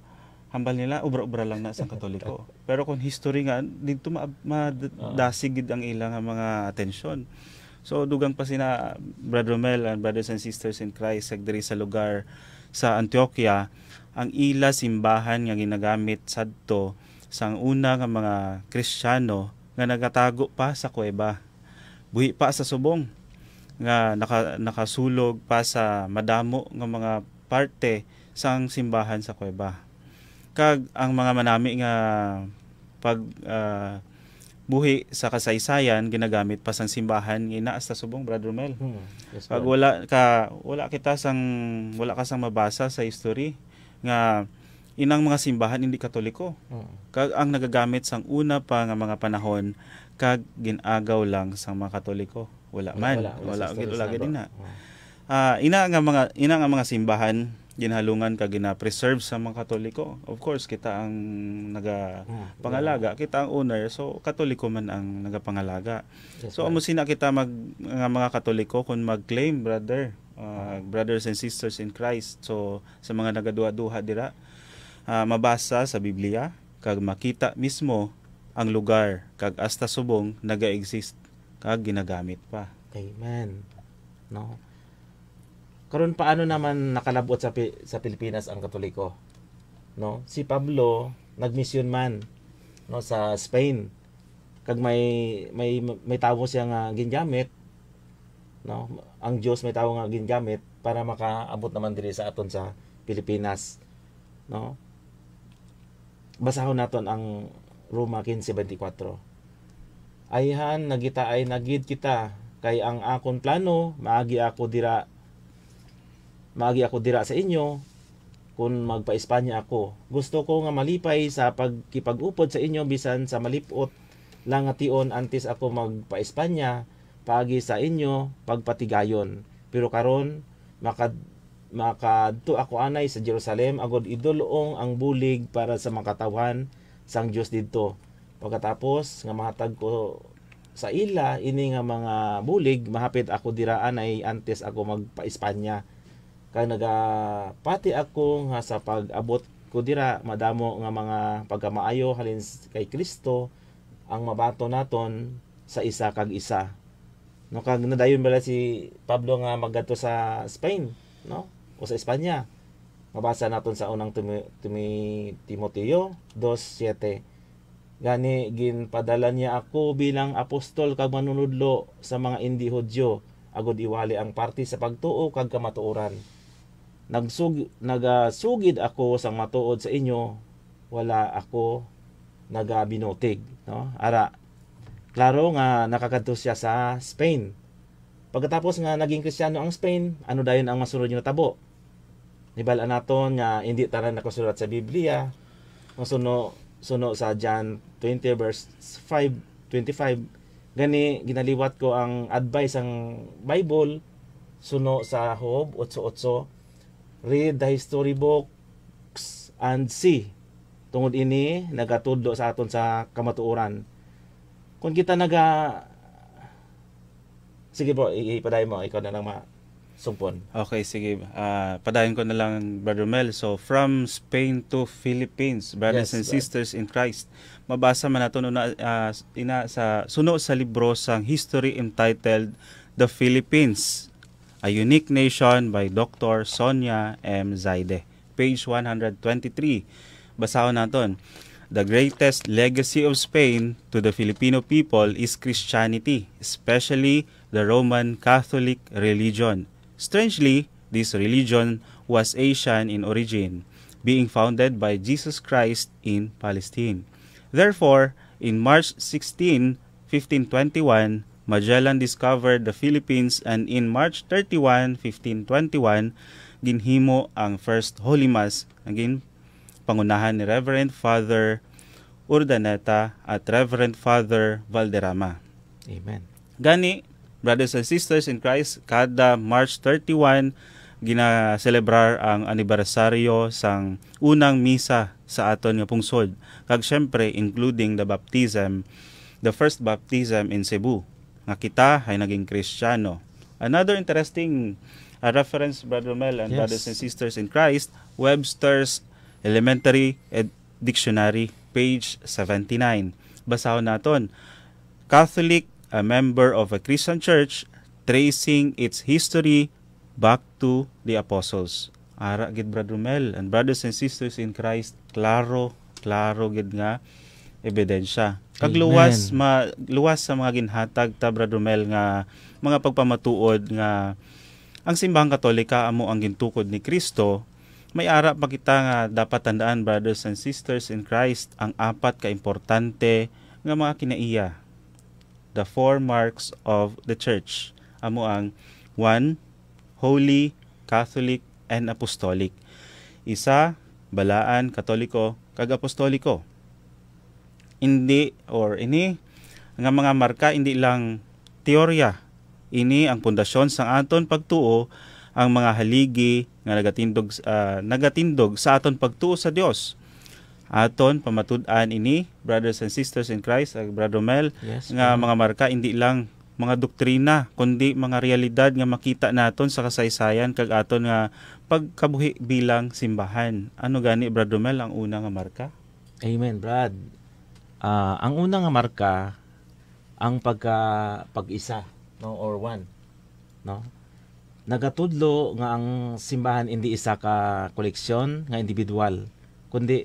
hambal nila, ubra-ubra lang na sa Katoliko. Pero kung history nga, dito madasigid ang ilang mga atensyon. So, dugang pa sina Brother Mel and brothers and sisters in Christ, diri sa lugar sa Antioquia, ang ila simbahan nga ginagamit sadto sang una nga mga Kristiyano nga nagatago pa sa kuweba. Buhi pa sa subong nga nakasulog pa sa madamo nga mga parte sang simbahan sa kuweba. Kag ang mga manami nga pag buhi sa kasaysayan ginagamit pa sang simbahan ina sa subong, Brother Mel. Yes, Pag Brad. wala ka sang mabasa sa history nga inang mga simbahan hindi Katoliko. Kag ang nagagamit sang una pa nga mga panahon kag ginagaw lang sang mga Katoliko. Wala sa gid stories wala na, gid bro. na. Ina nga mga simbahan ginhalungan kag gina-preserve sa mga Katoliko. Of course kita ang pangalaga, kita ang owner, so Katoliko man ang nagapangalaga. Yes, So Brad. amo sina kita mga Katoliko kung mag-claim, brothers and sisters in Christ. So sa mga nagaduha-duha dira, mabasa sa Biblia kag makita mismo ang lugar kag hasta subong naga-exist kag ginagamit pa. Amen. No. karon paano naman nakalabot sa Pilipinas ang Katoliko? No? Si Pablo nagmisyon man, no, sa Spain. Kag may tawo siya nga gingamit, no? Ang Dios may tawo nga gingamit para makaabot naman diri sa aton sa Pilipinas, no? Basahon naton ang Roma 15:24. Ayhan nagita ay nagid kita kay ang akon plano maagi ako dira sa inyo kung magpa-Espanya ako. Gusto ko nga malipay sa pagkipag-upod sa inyo bisan sa malipot lang nga tion antes ako magpa-Espanya paagi sa inyo pagpatigayon. Pero karon makadto ako anay sa Jerusalem agod idulong ang bulig para sa makatawan sang Dios didto. Pagkatapos nga mahatag ko sa ila ini nga mga bulig mahapit ako dira anay antes ako magpa-Espanya. Kay nagapati ako nga sa pag-abot ko dira madamo nga mga pagkamaayo halin kay Kristo ang mabato naton sa isa kag isa. No, kag nadayon bala si Pablo nga magadto sa Spain, no? O sa Espanya. Mabasa naton sa unang Timoteo 2:7. Gani ginpadala niya ako bilang apostol kag manunudlo sa mga hindi Hudyo agod iwali ang parte sa pagtuo kag kamatuoran. Nagasugid ako sang matuod sa inyo, wala ako nagabinutig, no? Ara klaro nga nakakadto siya sa Spain. Pagkatapos nga naging Kristiyano ang Spain, ano dayon ang masunod nga tabo? Nibala naton nga hindi tanan nakasulat sa Biblia. Suno sa John 20 verse 5:25. Gani ginaliwat ko ang advice ang Bible suno sa Job 8:8. Read the history books and see. Tungod ini nagatudlo sa aton sa kamatuoran. Kung kita sige po, ipadayon mo, ikaw na lang masumpon. Okay, sige. Padayon ko na lang, Brother Mel. So, from Spain to Philippines, brothers and sisters in Christ. Mabasa man nato suno sa libro sang history entitled The Philippines, A Unique Nation by Dr. Sonia M. Zaide. Page 123. Basahon naton. The greatest legacy of Spain to the Filipino people is Christianity, especially the Roman Catholic religion. Strangely, this religion was Asian in origin, being founded by Jesus Christ in Palestine. Therefore, in March 16, 1521, Magellan discovered the Philippines, and in March 31, 1521, ginhimo ang First Holy Mass, ang pangunahan ni Reverend Father Urdaneta at Reverend Father Valderrama. Amen. Gani, brothers and sisters in Christ, kada March 31, gina-celebrar ang anibersaryo sang unang misa sa aton nga pungsod. Kag syempre, including the baptism, the first baptism in Cebu, nga kita ay naging Kristiyano. Another interesting reference, Brother Mel and brothers and sisters in Christ, Webster's Elementary Dictionary, page 79. Basahon naton. Catholic, a member of a Christian church, tracing its history back to the apostles. Ara gid, Brother Mel and brothers and sisters in Christ, klaro gid nga ebidensya. Kag luwas sa mga ginhatag ta, Brother Mel, nga mga pagpamatuod nga ang simbahang Katolika amo ang gintukod ni Kristo. May ara pa kita nga dapat tandaan, brothers and sisters in Christ, ang apat ka importante nga mga kinaiya. The four marks of the church. Amo ang 1. Holy, Catholic, and Apostolic. Isa, balaan, Katoliko, kag Apostoliko. Ini nga mga marka hindi lang teorya. Ini ang pundasyon sa aton pagtuo, ang mga haligi nga nagatindog sa aton pagtuo sa Dios. Aton pamatud-an ini, brothers and sisters in Christ, Brother Mel, nga mga marka hindi lang mga doktrina, kundi mga realidad nga makita naton sa kasaysayan kag aton nga pagkabuhi bilang simbahan. Ano gani, Brother Mel, ang una nga marka? Amen, Brad. Ang una nga marka, ang pag-isa, no, or one, no? nagatudlo nga ang simbahan hindi isa ka koleksyon nga individual, kundi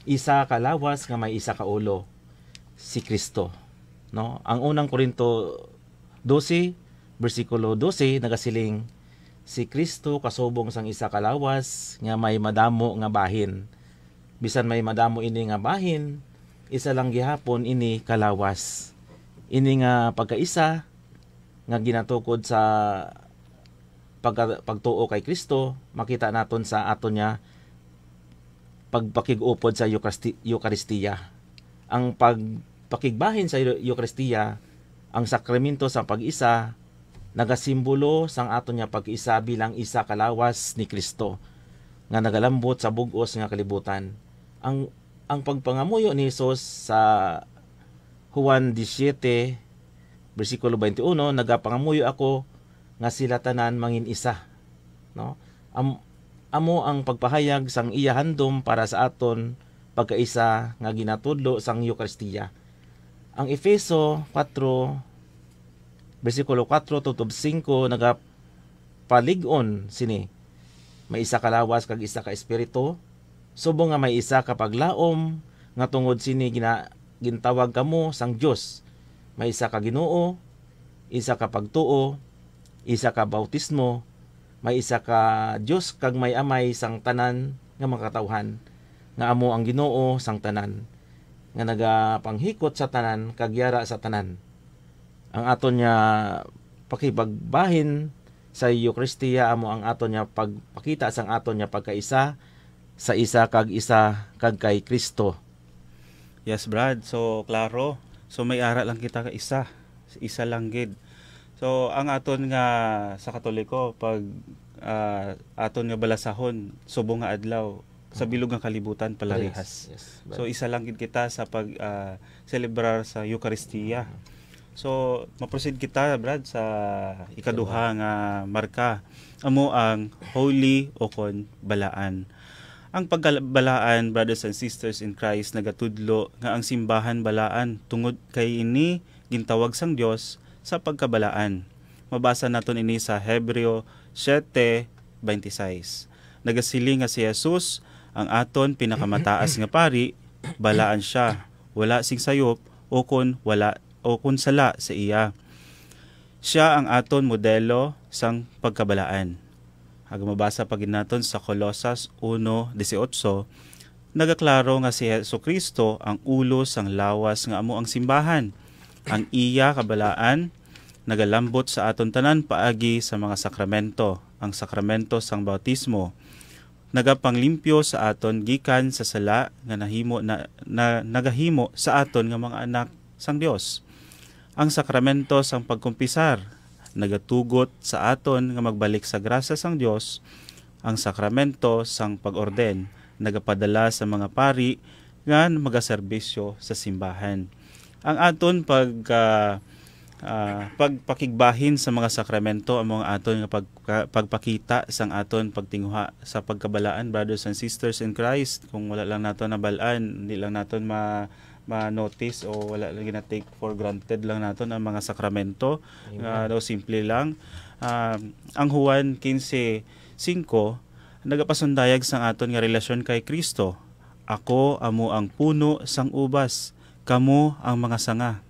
isa ka lawas nga may isa ka ulo, si Kristo. No? Ang unang Korinto 12 bersikulo 12 nagasiling, si Kristo kasubong sang isa ka lawas nga may madamo nga bahin. Bisan may madamo ini nga bahin, isa lang gihapon ini kalawas. Ini nga pagkaisa nga ginatukod sa pagtuo kay Kristo, makita naton sa aton niya pagpakigupod sa Eucharistia. Ang pagpakigbahin sa Eucharistia, ang sakramento sa pag-isa, nagasimbolo sang aton niya pag-isa bilang isa kalawas ni Kristo nga nagalambot sa bug-os nga kalibutan. Ang pagpangamuyo ni Jesus sa Juan 17 bersikulo 21, nagapangamuyo ako nga sila tanan mangin isa. No? Amo ang pagpahayag sang iya handom para sa aton pagkaisa nga ginatudlo sang Eucharistia. Ang Efeso 4 bersikulo 4 tutob 5 nagapalig-on sini. May isa ka lawas kag isa ka espiritu, subong nga may isa ka paglaom nga tungod sini gintawag kamo sang Dios. May isa ka Ginoo, isa ka pagtuo, isa ka bautismo, may isa ka Dios kag may amay sang tanan nga mga katawhan, nga amo ang Ginoo sang tanan, nga nagapanghikot sa tanan kag yara sa tanan. Ang aton niya pakibagbahin sa Eucharistia amo ang aton niya pagpakita sang aton niya pagkaisa sa isa kag kay Kristo. Yes, Brad. So, klaro. So may ara lang kita ka isa lang gid. So ang aton nga sa Katoliko pag aton nga balasahon subong nga adlaw sa bilog nga kalibutan palarihas. Yes, so isa lang gid kita sa pag celebrar sa Eucharistia. So maproceed kita, Brad, sa ikaduha nga marka amo ang holy o kon balaan. Ang pagbalaan, brothers and sisters in Christ, nagatudlo nga ang simbahan balaan tungod kay ini gintawag sang Dios sa pagkabalaan. Mabasa naton ini sa Hebreo 7:26. Nagasiling nga si Jesus ang aton pinakamataas nga pari, balaan siya, wala sing sayop o kun sala sa iya. Siya ang aton modelo sang pagkabalaan. Hag mabasa pagin naton sa Colosas 1:18, nagaklaro nga si Jesucristo ang ulo sang lawas nga amo ang simbahan. Ang iya kabalaan nagalambot sa aton tanan paagi sa mga sakramento. Ang sakramento sang bautismo nagapanglimpyo sa aton gikan sa sala nga nagahimo sa aton nga mga anak sang Dios. Ang sakramento sang pagkumpisar nagatugot sa aton nga magbalik sa grasya sang Dios. Ang sakramento sang pag-orden nagapadala sa mga pari nga magaserbisyo sa simbahan. Ang aton pagpakigbahin sa mga sakramento among aton nga pagpakita sang aton pagtinguha sa pagkabalaan, brothers and sisters in Christ. Kung wala lang naton nabalaan, hindi lang naton ma-notice o wala lang gina-take for granted lang naton ang mga sakramento. Daw simple lang. Ang Juan 15:5 nagapasundayag sang aton nga relasyon kay Kristo. Ako amo ang puno sang ubas, kamo ang mga sanga.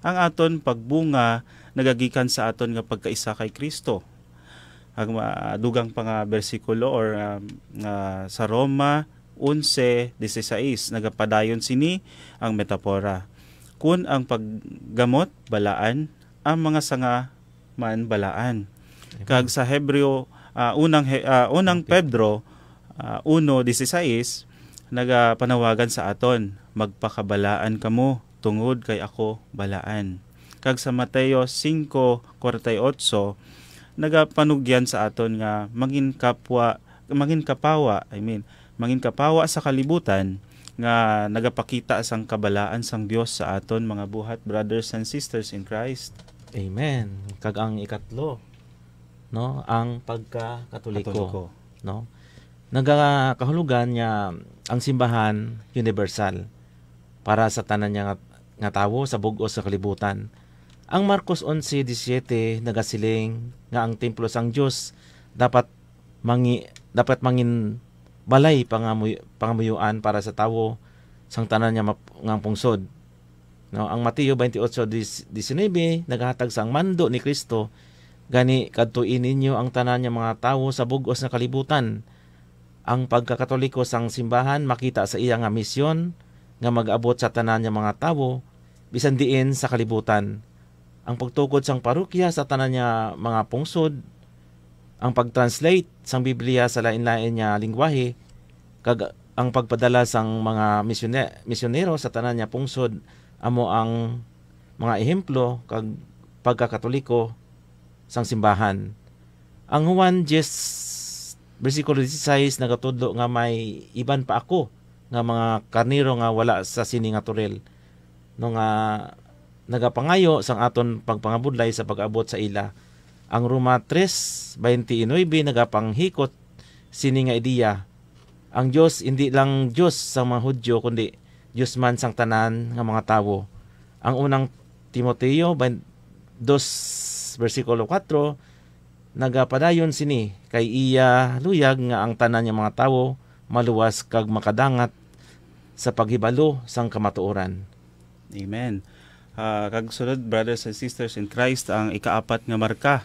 Ang aton pagbunga nagagikan sa aton nga pagkaisa kay Kristo. Ang dugang pa nga bersikulo or sa Roma 11:16 nagapadayon sini ang metapora. Kun ang paggamot balaan, ang mga sanga man balaan. Kag sa Hebreo unang Pedro 1:16 nagapanawagan sa aton, magpakabalaan kamo tungod kay ako balaan. Kag sa Mateo 5:48 nagapanugyan sa aton nga mangin kapawa sa kalibutan nga nagapakita sang kabalaan sang Dios sa aton mga buhat, brothers and sisters in Christ. Amen. Kag ang ikatlo, no, ang pagka-Katoliko, no. Nagakahulugan niya ang simbahan universal para sa tanan niya nga tawo sa bug-os sa kalibutan. Ang Marcos 11:17 nagasiling nga ang templo sang Dios dapat mangin balay pangamuyuan para sa tawo sang tanan niya ngang pungsod. No, ang Mateo 28:19 naghatag sang mando ni Kristo gani kadtuin ninyo ang tanan niya mga tawo sa bug-os nga kalibutan. Ang pagkakatoliko sang simbahan makita sa iya nga misyon nga mag-abot sa tanan niya mga tawo bisan diin sa kalibutan. Ang pagtukod sang parokya sa tanan niya mga pungsod, ang pag-translate sang Biblia sa lain-lain niya lingwahe, kag ang pagpadala sang mga misyonero sa tanan niya pungsod amo ang mga ehemplo kag pagkakatoliko sang simbahan. Ang Juan 10:16 nagatudlo nga may iban pa ako nga mga karniro nga wala sa sini nga turel. No nga nagapangayo sang aton pagpangabudlay sa pag-abot sa ila. Ang Roma 3:29 nagapanghikot sini nga ideya. Ang Dios hindi lang Dios sa mga Hudyo kundi Dios man sang tanan nga mga tawo. Ang unang Timoteo 2:4 nagapadayon sini kay iya luyag nga ang tanan nga mga tawo maluwas kag makadangat sa paghibalo sang kamatuoran. Amen. Kag sunod, brothers and sisters in Christ, ang ikaapat nga marka.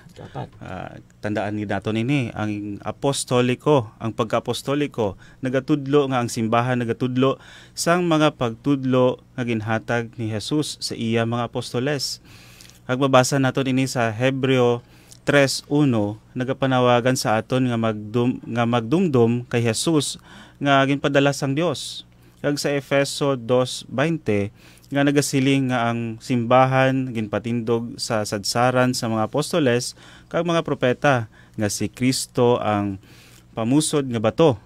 Tandaan ni nato nini, ang apostoliko, ang pagka-apostoliko, nagatudlo nga ang simbahan nagatudlo sang mga pagtudlo nga ginhatag ni Jesus sa iya mga apostoles. Kag mabasa nato ini sa Hebreo 3:1, nagapanawagan sa aton nga magdumdum kay Jesus nga ginpadala sang Dios. Kag sa Efeso 2:20 nga nagasiling nga ang simbahan ginpatindog sa sadsaran sa mga apostoles kag mga propeta nga si Kristo ang pamusod nga bato.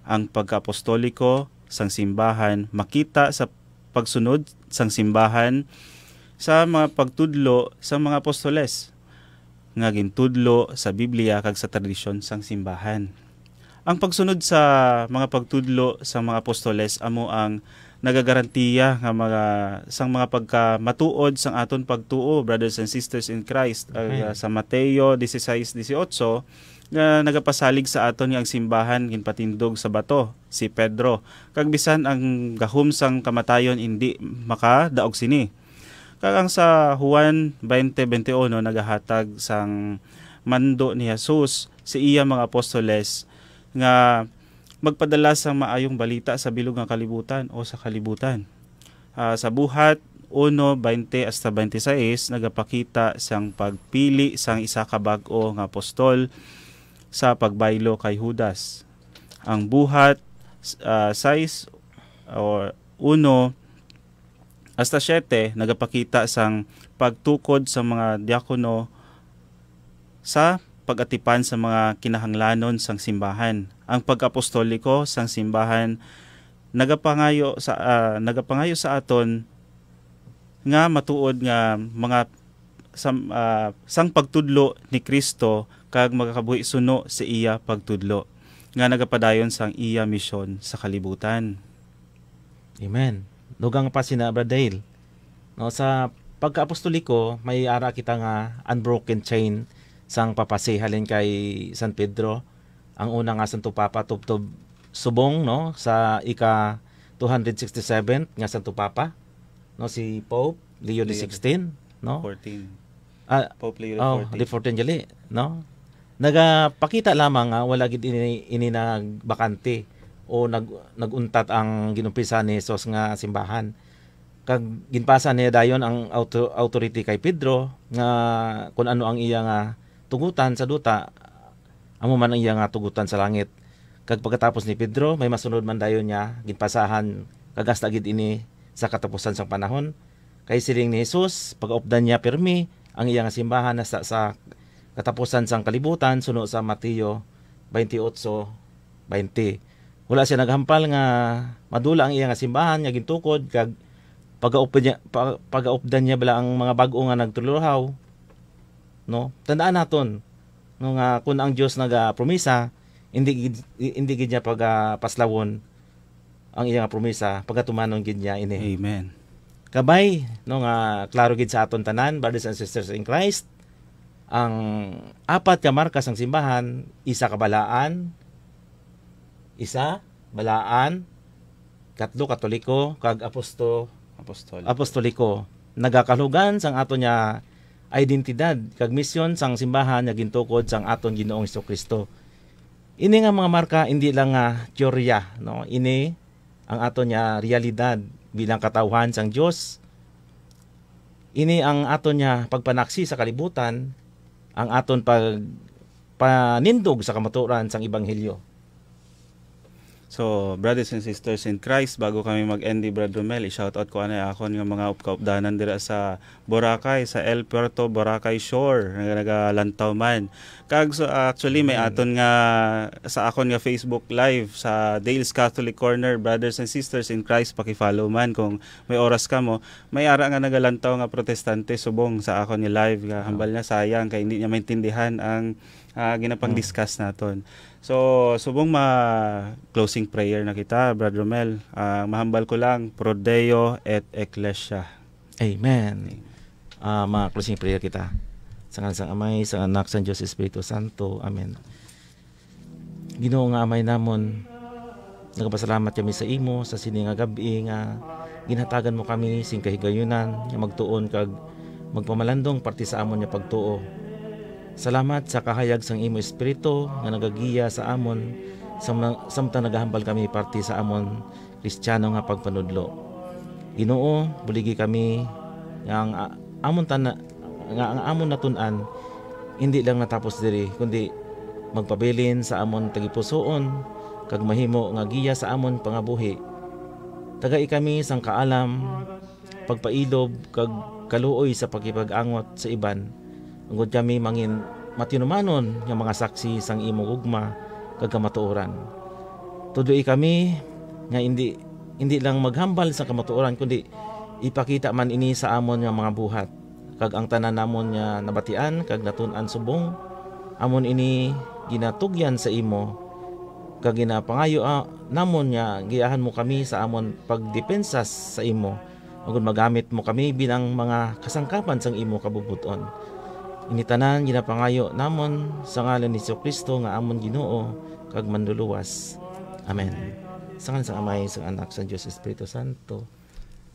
Ang pagka-apostoliko sang simbahan makita sa pagsunod sang simbahan sa mga pagtudlo sa mga apostoles nga gintudlo sa Biblia kag sa tradisyon sang simbahan. Ang pagsunod sa mga pagtudlo sa mga apostoles amo ang nagagarantiya nga sang mga pagkamatuod sang aton pagtuo, brothers and sisters in Christ. Sa Mateo 16:18 nga nagapasalig sa aton nga ang simbahan ginpatindog sa bato si Pedro. Kag bisan ang gahom sang kamatayon hindi makadaog sini. Kag ang sa Juan 20:21 nagahatag sang mando ni Jesus sa iya mga apostoles nga magpadala sa maayong balita sa bilog nga kalibutan o sa kalibutan. Sa buhat 1:20-26 nagapakita sang pagpili sang isa ka bag-o nga apostol sa pagbaylo kay Judas. Ang buhat 6 or 1-7 nagapakita sang pagtukod sa mga diakono sa pag-atipan sa mga kinahanglanon sang simbahan. Ang pag-apostoliko sang simbahan nagapangayo sa aton nga matuod nga mga sang pagtudlo ni Kristo kag magakabuhi suno sa iya pagtudlo nga nagapadayon sang iya misyon sa kalibutan. Amen. Dugang pa sina Bradale. No, sa pagka-apostoliko may ara kita nga unbroken chain sang papasi halin kay San Pedro. Ang una nga Santo Papa tubtob subong no sa ika 267 nga Santo Papa no si Pope Leo XVI no 14. Pope Leo XIV jali no nagapakita lamang nga wala gid ini nagbakante o naguntat ang ginumpisa ni Jesus nga simbahan. Kag ginpasa niya dayon ang authority kay Pedro nga kun ano ang iya nga tugutan sa duta, amo man ang iya nga tugutan sa langit. Kag pagkatapos ni Pedro, may masunod man dayon niya, ginpasahan, kagasta gid ini sa katapusan sang panahon. Kay siling ni Jesus, pag-updan niya pirmi, ang iya nga simbahan sa katapusan sang kalibutan, suno sa Mateo 28:20. Wala siya naghampal nga madula ang iya nga simbahan, nga gintukod, kag pag-updan niya bala ang mga bag-o nga nagtulurahaw, no tandaan naton no nga kun ang Dios naga-promisa hindi gid niya paslawon ang iyang promisa pagatumanon gid niya ini. Amen. kabay no nga klaro gid sa aton tanan, brothers and sisters in Christ, ang apat ka markas ng simbahan, isa kabalaan, katlo katoliko, kag apostoliko. Nagakalugan sang aton nya identidad kag misyon sang simbahan nga gintukod sang aton Ginoong Hesukristo. Ini nga mga marka hindi lang nga teorya, no? Ini ang aton nya realidad bilang katawhan sang Dios. Ini ang aton nya pagpanaksi sa kalibutan, ang aton panindog sa kamatuoran sang ebanghelyo. So, brothers and sisters in Christ, bago kami mag-end, Brad Romel, i-shoutout ko anay akon nga mga upkaupdanan dira sa Boracay, sa El Puerto Boracay Shore, nagalantaw man. Kag so, actually may aton nga sa akon nga Facebook Live sa Dale's Catholic Corner, brothers and sisters in Christ, paki-follow man kung may oras ka mo. May ara nga nagalantaw nga protestante subong sa akon nga live, nga hambal niya sayang kay hindi niya maintindihan ang ginapang-discuss naton. So, subong closing prayer na kita, Brad Romel. Mahambal ko lang, Pro Deo et Ecclesia. Amen. Closing prayer kita. Sa ngalan sang Amay, sa Anak, sa Diyos Espiritu Santo. Amen. Ginoo nga Amay namon, nagapasalamat kami sa imo, sa sini nga gabi nga ginhatagan mo kami sing kahigayunan, nga magtuon kag magpamalandong parte sa amon nga pagtuo. Salamat sa kahayag sang imo espiritu nga nagagiya sa amon samtang nagahambal kami parte sa amon Kristiyano nga pagpanudlo. Ginoo, buligi kami nga ang amon natun-an hindi lang natapos diri kundi magpabilin sa amon tagipusoon kag mahimo nga giya sa amon pangabuhi. Tagai kami sang kaalam, pagpailob kag kaluoy sa pagkipag-angot sa iban. Ungod kami mangin matinumanon nga mga saksi sang imo gugma kag kamatuoran. Tuduy kami nga hindi lang maghambal sa kamatuoran kundi ipakita man ini sa amon nga mga buhat. Kag ang tanan namon nga nabatian kag natun-an subong amon ini ginatugyan sa imo kag ginapangayo namon nga giyahan mo kami sa amon pagdepensa sa imo. Ug magamit mo kami bilang mga kasangkapan sang imo kabubuton. Initanan ginapangayo namon sa ngalan ni Jesucristo nga amon Ginoo kag manluluwas. Amen. Sa ngalan sa Amay, sa Anak, sa Diyos Espiritu Santo.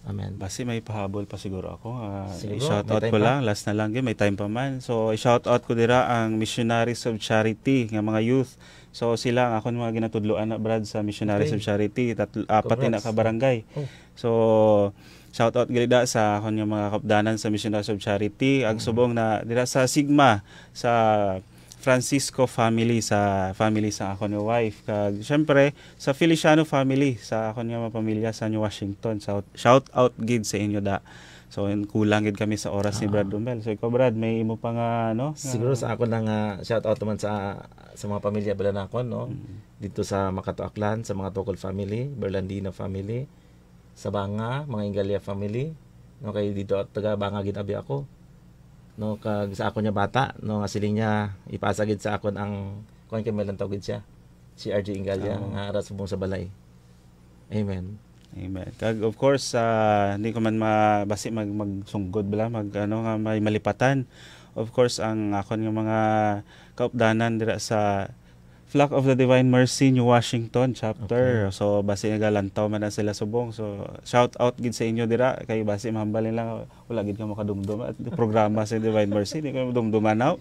Amen. Basi may pahabol pa siguro ako. Siguro, I-shoutout ko lang, last na lang, may time pa man. So i-shoutout ko dira ang Missionaries of Charity nga mga youth. So sila ang ako mga ginatudloan na Brad sa Missionaries of Charity, apat na ka barangay. So shoutout gilida sa akon nga mga kapdanan sa Missionaries of Charity, ag subong na dira sa Sigma sa Francisco family sa akon nga wife, kag syempre sa Feliciano family sa akon nga mga pamilya sa New Washington. Shoutout gid sa inyo da. So kulang gid kami sa oras ni Brad Romel. So ikaw Brad, may imo pa nga siguro sa ako nang shoutout naman sa mga pamilya Balanakon, no? Dito sa Makato Aklan, sa mga Tokol family, Berlandino family, sa Banga, mga Ingalia family, no, kay dito at taga Banga ginabi ako, no, kag sa ako nya bata, no, nga siling niya ipasagid sa akon ang kuan kay melang tawgid siya si RJ Ingalia nga aras subong sa balay. Amen. Amen. Kag of course hindi ko man basi magsunggod bala nga may malipatan. Of course ang akon nga mga kaupdanan dira sa Flock of the Divine Mercy New Washington chapter. Okay. So basi nagalantaw man na sila subong. So shout out gid sa inyo dira kay basi mahambalin lang wala gid ka makadumdum at programa sa Divine Mercy di ko dumdumanaw.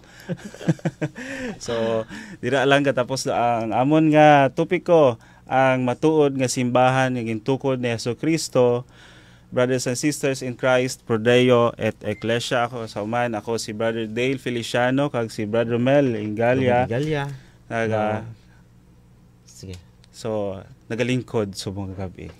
So dira lang katapos ang amon nga topiko, ang matuod nga simbahan nga gintukod ni Jesucristo. Brothers and sisters in Christ, Pro Deo et Ecclesia. Ako sa uman, ako si Brother Dale Feliciano kag si Brother Romel Ingalia. Sige. So, nagalingkod subong gabi.